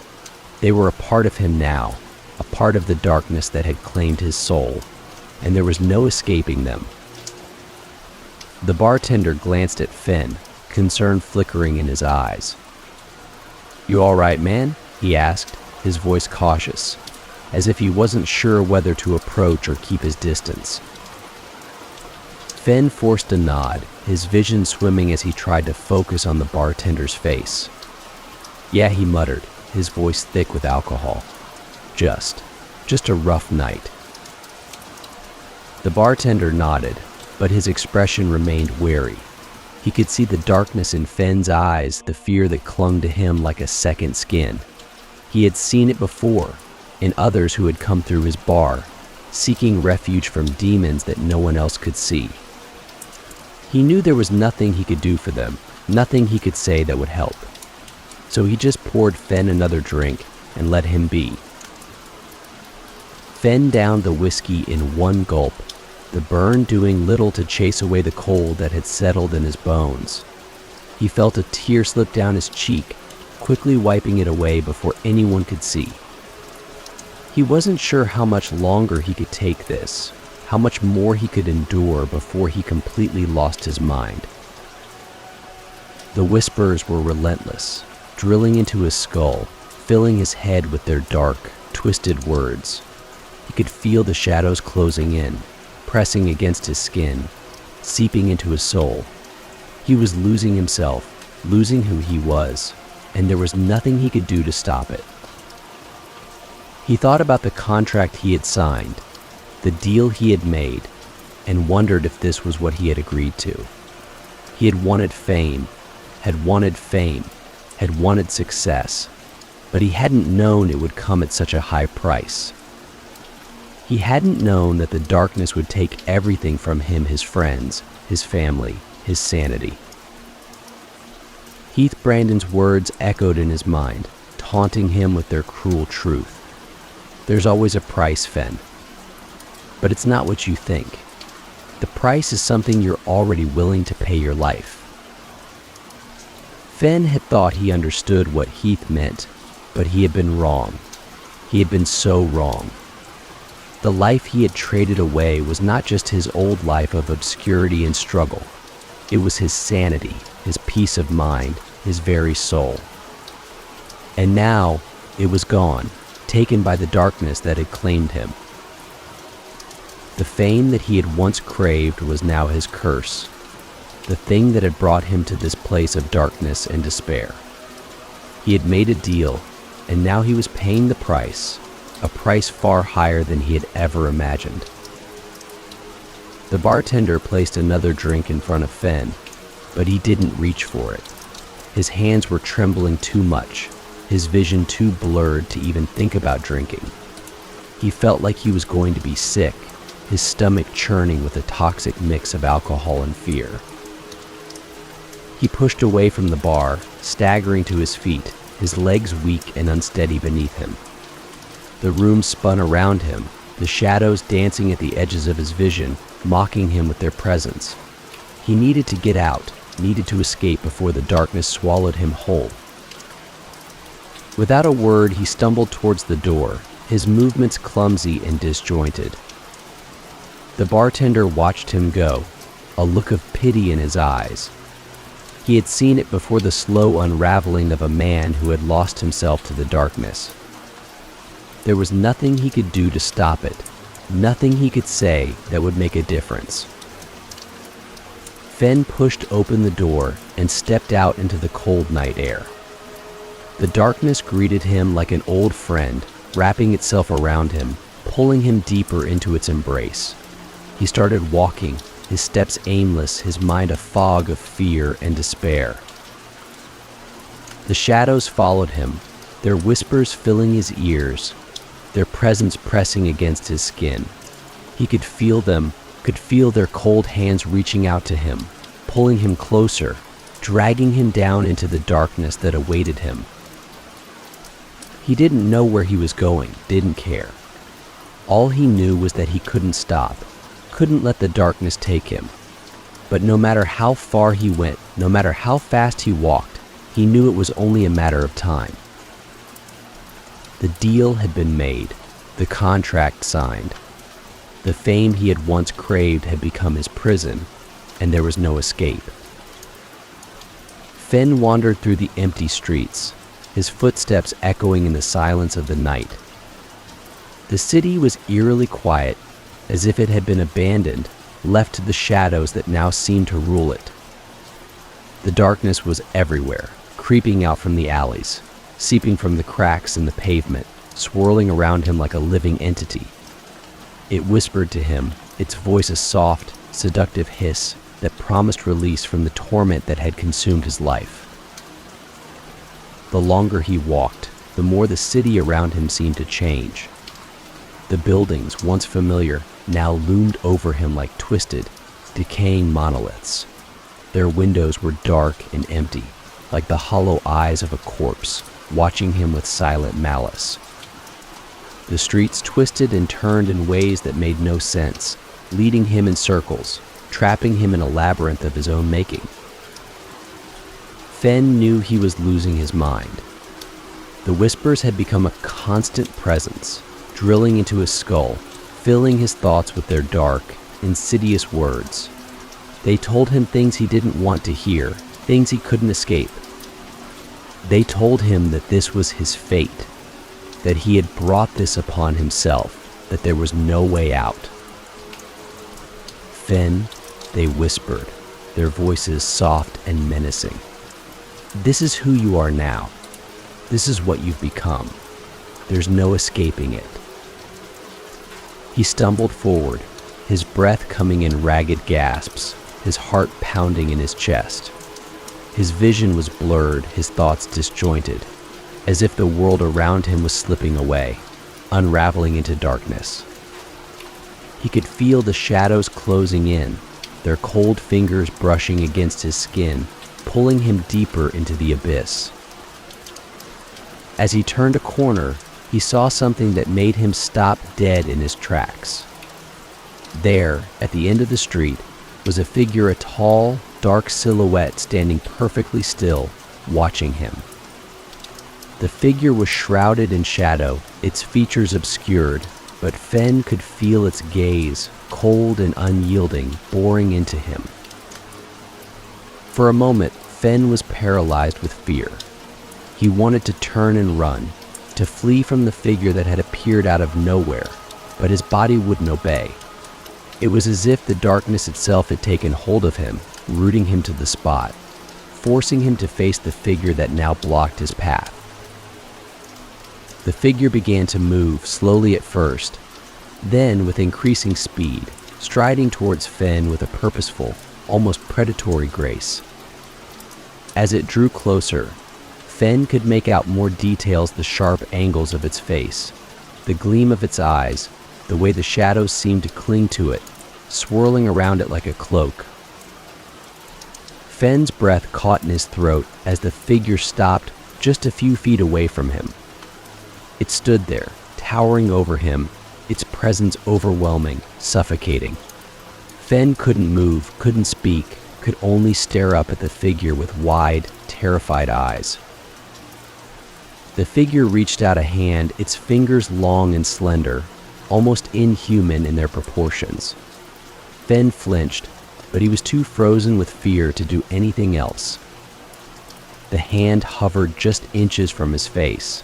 They were a part of him now, a part of the darkness that had claimed his soul, and there was no escaping them. The bartender glanced at Fenn, concern flickering in his eyes. "You all right, man?" he asked, his voice cautious, as if he wasn't sure whether to approach or keep his distance. Fenn forced a nod, his vision swimming as he tried to focus on the bartender's face. "Yeah," he muttered, his voice thick with alcohol. Just a rough night." The bartender nodded, but his expression remained wary. He could see the darkness in Fenn's eyes, the fear that clung to him like a second skin. He had seen it before, in others who had come through his bar, seeking refuge from demons that no one else could see. He knew there was nothing he could do for them, nothing he could say that would help. So he just poured Fenn another drink and let him be. Fenn downed the whiskey in one gulp, the burn doing little to chase away the cold that had settled in his bones. He felt a tear slip down his cheek, quickly wiping it away before anyone could see. He wasn't sure how much longer he could take this, how much more he could endure before he completely lost his mind. The whispers were relentless, drilling into his skull, filling his head with their dark, twisted words. He could feel the shadows closing in, pressing against his skin, seeping into his soul. He was losing himself, losing who he was, and there was nothing he could do to stop it. He thought about the contract he had signed, the deal he had made, and wondered if this was what he had agreed to. He had wanted fame, had wanted success, but he hadn't known it would come at such a high price. He hadn't known that the darkness would take everything from him: his friends, his family, his sanity. Heath Brandon's words echoed in his mind, taunting him with their cruel truth. There's always a price, Fen. But it's not what you think. The price is something you're already willing to pay your life. Fen had thought he understood what Heath meant, but he had been wrong. He had been so wrong. The life he had traded away was not just his old life of obscurity and struggle. It was his sanity, his peace of mind, his very soul. And now it was gone, taken by the darkness that had claimed him. The fame that he had once craved was now his curse, the thing that had brought him to this place of darkness and despair. He had made a deal, and now he was paying the price, a price far higher than he had ever imagined. The bartender placed another drink in front of Fen, but he didn't reach for it. His hands were trembling too much, his vision too blurred to even think about drinking. He felt like he was going to be sick, his stomach churning with a toxic mix of alcohol and fear. He pushed away from the bar, staggering to his feet, his legs weak and unsteady beneath him. The room spun around him, the shadows dancing at the edges of his vision, mocking him with their presence. He needed to get out, needed to escape before the darkness swallowed him whole. Without a word, he stumbled towards the door, his movements clumsy and disjointed. The bartender watched him go, a look of pity in his eyes. He had seen it before, the slow unraveling of a man who had lost himself to the darkness. There was nothing he could do to stop it, nothing he could say that would make a difference. Fen pushed open the door and stepped out into the cold night air. The darkness greeted him like an old friend, wrapping itself around him, pulling him deeper into its embrace. He started walking, his steps aimless, his mind a fog of fear and despair. The shadows followed him, their whispers filling his ears, their presence pressing against his skin. He could feel them, could feel their cold hands reaching out to him, pulling him closer, dragging him down into the darkness that awaited him. He didn't know where he was going, didn't care. All he knew was that he couldn't stop, couldn't let the darkness take him. But no matter how far he went, no matter how fast he walked, he knew it was only a matter of time. The deal had been made, the contract signed. The fame he had once craved had become his prison, and there was no escape. Fen wandered through the empty streets, his footsteps echoing in the silence of the night. The city was eerily quiet, as if it had been abandoned, left to the shadows that now seemed to rule it. The darkness was everywhere, creeping out from the alleys, seeping from the cracks in the pavement, swirling around him like a living entity. It whispered to him, its voice a soft, seductive hiss that promised release from the torment that had consumed his life. The longer he walked, the more the city around him seemed to change. The buildings, once familiar, now loomed over him like twisted, decaying monoliths. Their windows were dark and empty, like the hollow eyes of a corpse, watching him with silent malice. The streets twisted and turned in ways that made no sense, leading him in circles, trapping him in a labyrinth of his own making. Fen knew he was losing his mind. The whispers had become a constant presence, drilling into his skull, filling his thoughts with their dark, insidious words. They told him things he didn't want to hear, things he couldn't escape. They told him that this was his fate, that he had brought this upon himself, that there was no way out. Fen, they whispered, their voices soft and menacing. This is who you are now. This is what you've become. There's no escaping it. He stumbled forward, his breath coming in ragged gasps, his heart pounding in his chest. His vision was blurred, his thoughts disjointed. as if the world around him was slipping away, unraveling into darkness. He could feel the shadows closing in, their cold fingers brushing against his skin, pulling him deeper into the abyss. As he turned a corner, he saw something that made him stop dead in his tracks. There, at the end of the street, was a figure, a tall, dark silhouette standing perfectly still, watching him. The figure was shrouded in shadow, its features obscured, but Fenn could feel its gaze, cold and unyielding, boring into him. For a moment, Fenn was paralyzed with fear. He wanted to turn and run, to flee from the figure that had appeared out of nowhere, but his body wouldn't obey. It was as if the darkness itself had taken hold of him, rooting him to the spot, forcing him to face the figure that now blocked his path. The figure began to move, slowly at first, then with increasing speed, striding towards Fenn with a purposeful, almost predatory grace. As it drew closer, Fenn could make out more details: the sharp angles of its face, the gleam of its eyes, the way the shadows seemed to cling to it, swirling around it like a cloak. Fenn's breath caught in his throat as the figure stopped just a few feet away from him. It stood there, towering over him, its presence overwhelming, suffocating. Fenn couldn't move, couldn't speak, could only stare up at the figure with wide, terrified eyes. The figure reached out a hand, its fingers long and slender, almost inhuman in their proportions. Fenn flinched, but he was too frozen with fear to do anything else. The hand hovered just inches from his face,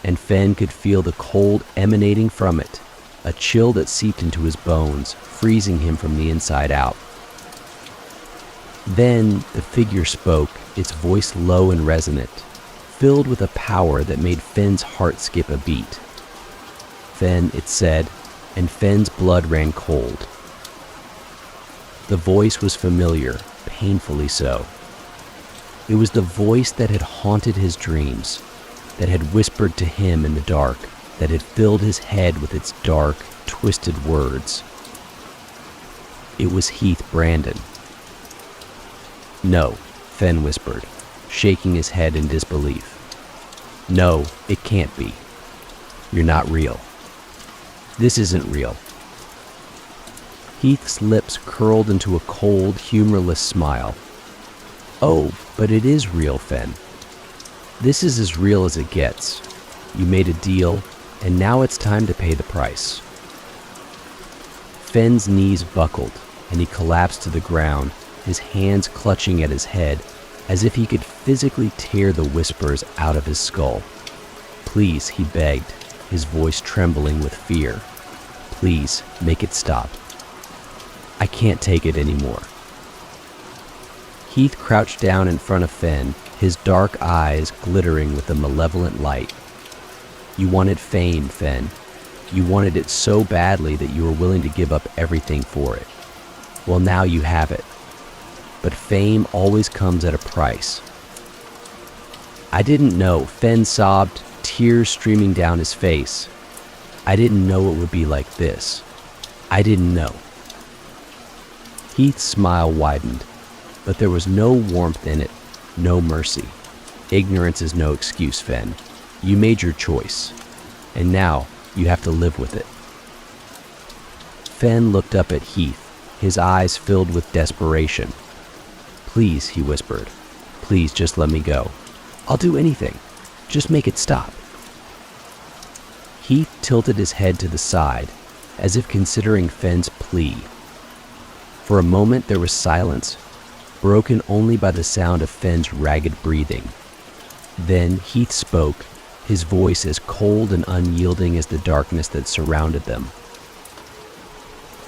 and Fenn could feel the cold emanating from it, a chill that seeped into his bones, freezing him from the inside out. Then the figure spoke, its voice low and resonant, filled with a power that made Fenn's heart skip a beat. "Fenn," it said, and Fenn's blood ran cold. The voice was familiar, painfully so. It was the voice that had haunted his dreams, that had whispered to him in the dark, that had filled his head with its dark, twisted words. It was Heath Brandon. "No," Fenn whispered, shaking his head in disbelief. "No, it can't be. You're not real. This isn't real." Heath's lips curled into a cold, humorless smile. "Oh, but it is real, Fenn. This is as real as it gets. You made a deal, and now it's time to pay the price." Fenn's knees buckled, and he collapsed to the ground, his hands clutching at his head, as if he could physically tear the whispers out of his skull. "Please," he begged, his voice trembling with fear. "Please, make it stop. I can't take it anymore." Heath crouched down in front of Fenn, his dark eyes glittering with a malevolent light. "You wanted fame, Fenn. You wanted it so badly that you were willing to give up everything for it. Well, now you have it. But fame always comes at a price." "I didn't know," Fenn sobbed, tears streaming down his face. "I didn't know it would be like this. I didn't know." Heath's smile widened, but there was no warmth in it, no mercy. "Ignorance is no excuse, Fenn. You made your choice, and now you have to live with it." Fenn looked up at Heath, his eyes filled with desperation. "Please," he whispered. "Please, just let me go. I'll do anything. Just make it stop." Heath tilted his head to the side, as if considering Fenn's plea. For a moment there was silence, broken only by the sound of Fenn's ragged breathing. Then Heath spoke, his voice as cold and unyielding as the darkness that surrounded them.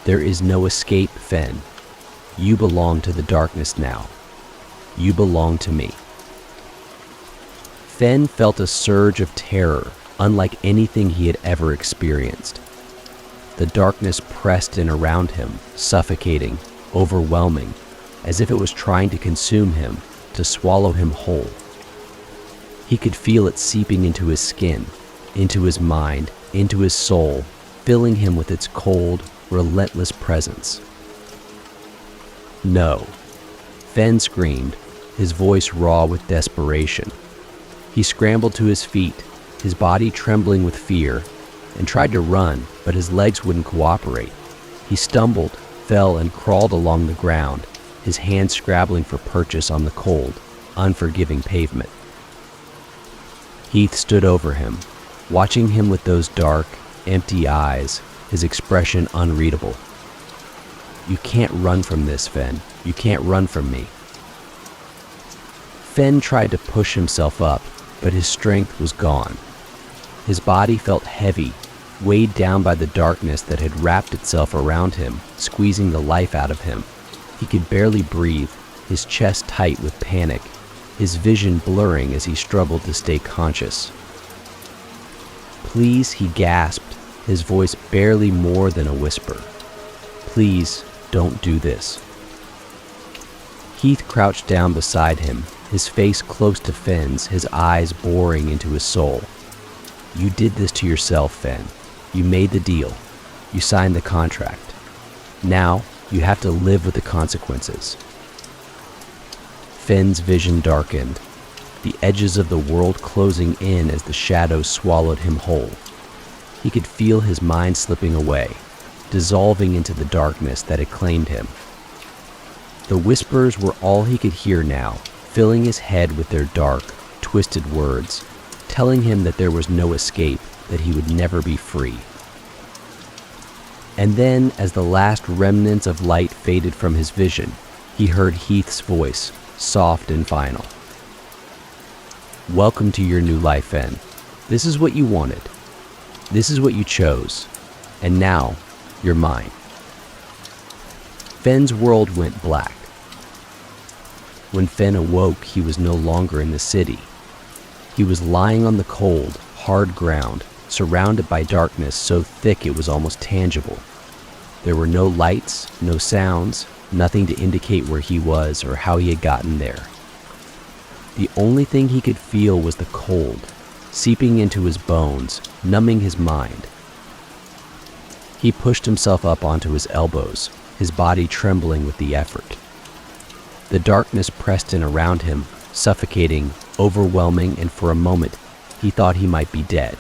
"There is no escape, Fenn. You belong to the darkness now. You belong to me." Fenn felt a surge of terror, unlike anything he had ever experienced. The darkness pressed in around him, suffocating, overwhelming, as if it was trying to consume him, to swallow him whole. He could feel it seeping into his skin, into his mind, into his soul, filling him with its cold, relentless presence. No. Fen screamed, his voice raw with desperation. He scrambled to his feet, his body trembling with fear, and tried to run, but his legs wouldn't cooperate. He stumbled, fell, and crawled along the ground, his hands scrabbling for purchase on the cold, unforgiving pavement. Heath stood over him, watching him with those dark, empty eyes, his expression unreadable. "You can't run from this, Fen. You can't run from me." Fen tried to push himself up, but his strength was gone. His body felt heavy, weighed down by the darkness that had wrapped itself around him, squeezing the life out of him. He could barely breathe, his chest tight with panic, his vision blurring as he struggled to stay conscious. "Please," he gasped, his voice barely more than a whisper. "Please, don't do this." Heath crouched down beside him, his face close to Fen's, his eyes boring into his soul. "You did this to yourself, Fen. You made the deal. You signed the contract. Now, you have to live with the consequences." Fen's vision darkened, the edges of the world closing in as the shadows swallowed him whole. He could feel his mind slipping away, dissolving into the darkness that had claimed him. The whispers were all he could hear now, filling his head with their dark, twisted words, telling him that there was no escape, that he would never be free. And then, as the last remnants of light faded from his vision, he heard Heath's voice, soft and final. "Welcome to your new life, Fen. This is what you wanted. This is what you chose. And now, you're mine." Fen's world went black. When Fen awoke, he was no longer in the city. He was lying on the cold, hard ground, surrounded by darkness so thick it was almost tangible. There were no lights, no sounds, nothing to indicate where he was or how he had gotten there. The only thing he could feel was the cold, seeping into his bones, numbing his mind. He pushed himself up onto his elbows, his body trembling with the effort. The darkness pressed in around him, suffocating, overwhelming, and for a moment, he thought he might be dead.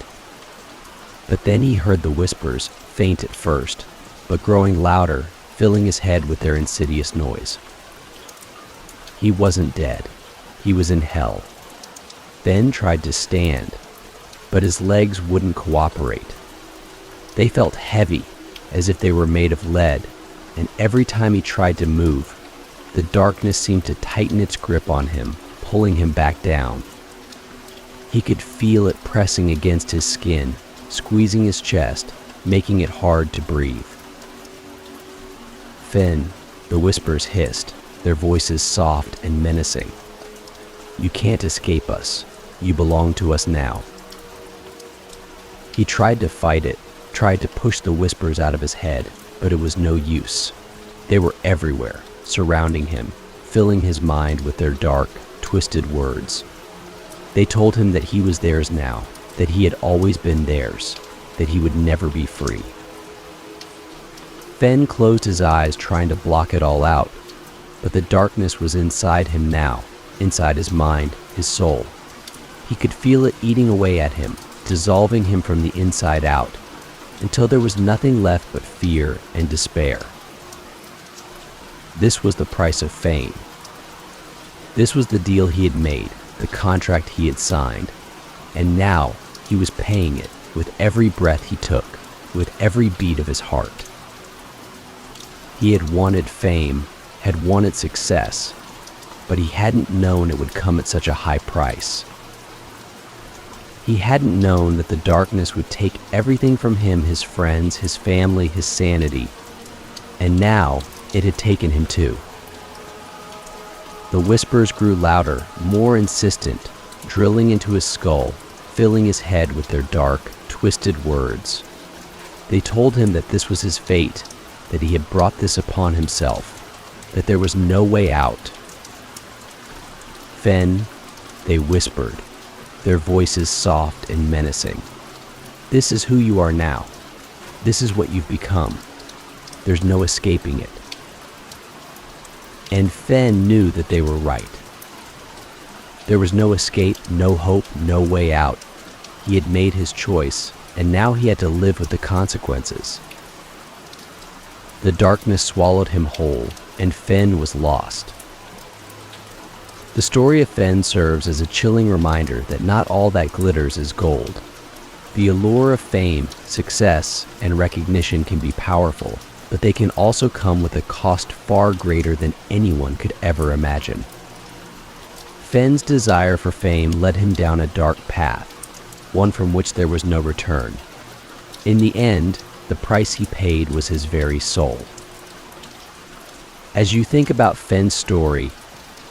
But then he heard the whispers, faint at first, but growing louder, filling his head with their insidious noise. He wasn't dead. He was in hell. Ben tried to stand, but his legs wouldn't cooperate. They felt heavy, as if they were made of lead, and every time he tried to move, the darkness seemed to tighten its grip on him, pulling him back down. He could feel it pressing against his skin, squeezing his chest, making it hard to breathe. "Fen," the whispers hissed, their voices soft and menacing. "You can't escape us. You belong to us now." He tried to fight it, tried to push the whispers out of his head, but it was no use. They were everywhere, surrounding him, filling his mind with their dark, twisted words. They told him that he was theirs now, that he had always been theirs, that he would never be free. Fen closed his eyes, trying to block it all out, but the darkness was inside him now, inside his mind, his soul. He could feel it eating away at him, dissolving him from the inside out, until there was nothing left but fear and despair. This was the price of fame. This was the deal he had made, the contract he had signed, and now he was paying it with every breath he took, with every beat of his heart. He had wanted fame, had wanted success, but he hadn't known it would come at such a high price. He hadn't known that the darkness would take everything from him, his friends, his family, his sanity, and now it had taken him too. The whispers grew louder, more insistent, drilling into his skull, filling his head with their dark, twisted words. They told him that this was his fate, that he had brought this upon himself, that there was no way out. "Fen," they whispered, their voices soft and menacing. This is who you are now. This is what you've become. There's no escaping it. And Fen knew that they were right. There was no escape, no hope, no way out. He had made his choice, and now he had to live with the consequences. The darkness swallowed him whole, and Fen was lost. The story of Fen serves as a chilling reminder that not all that glitters is gold. The allure of fame, success, and recognition can be powerful, but they can also come with a cost far greater than anyone could ever imagine. Fen's desire for fame led him down a dark path, one from which there was no return. In the end, the price he paid was his very soul. As you think about Fen's story,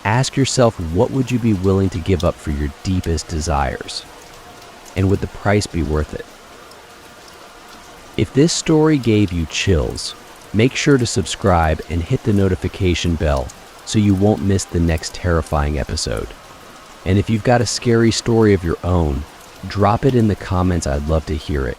ask yourself, what would you be willing to give up for your deepest desires? And would the price be worth it? If this story gave you chills, make sure to subscribe and hit the notification bell so you won't miss the next terrifying episode. And if you've got a scary story of your own, drop it in the comments. I'd love to hear it.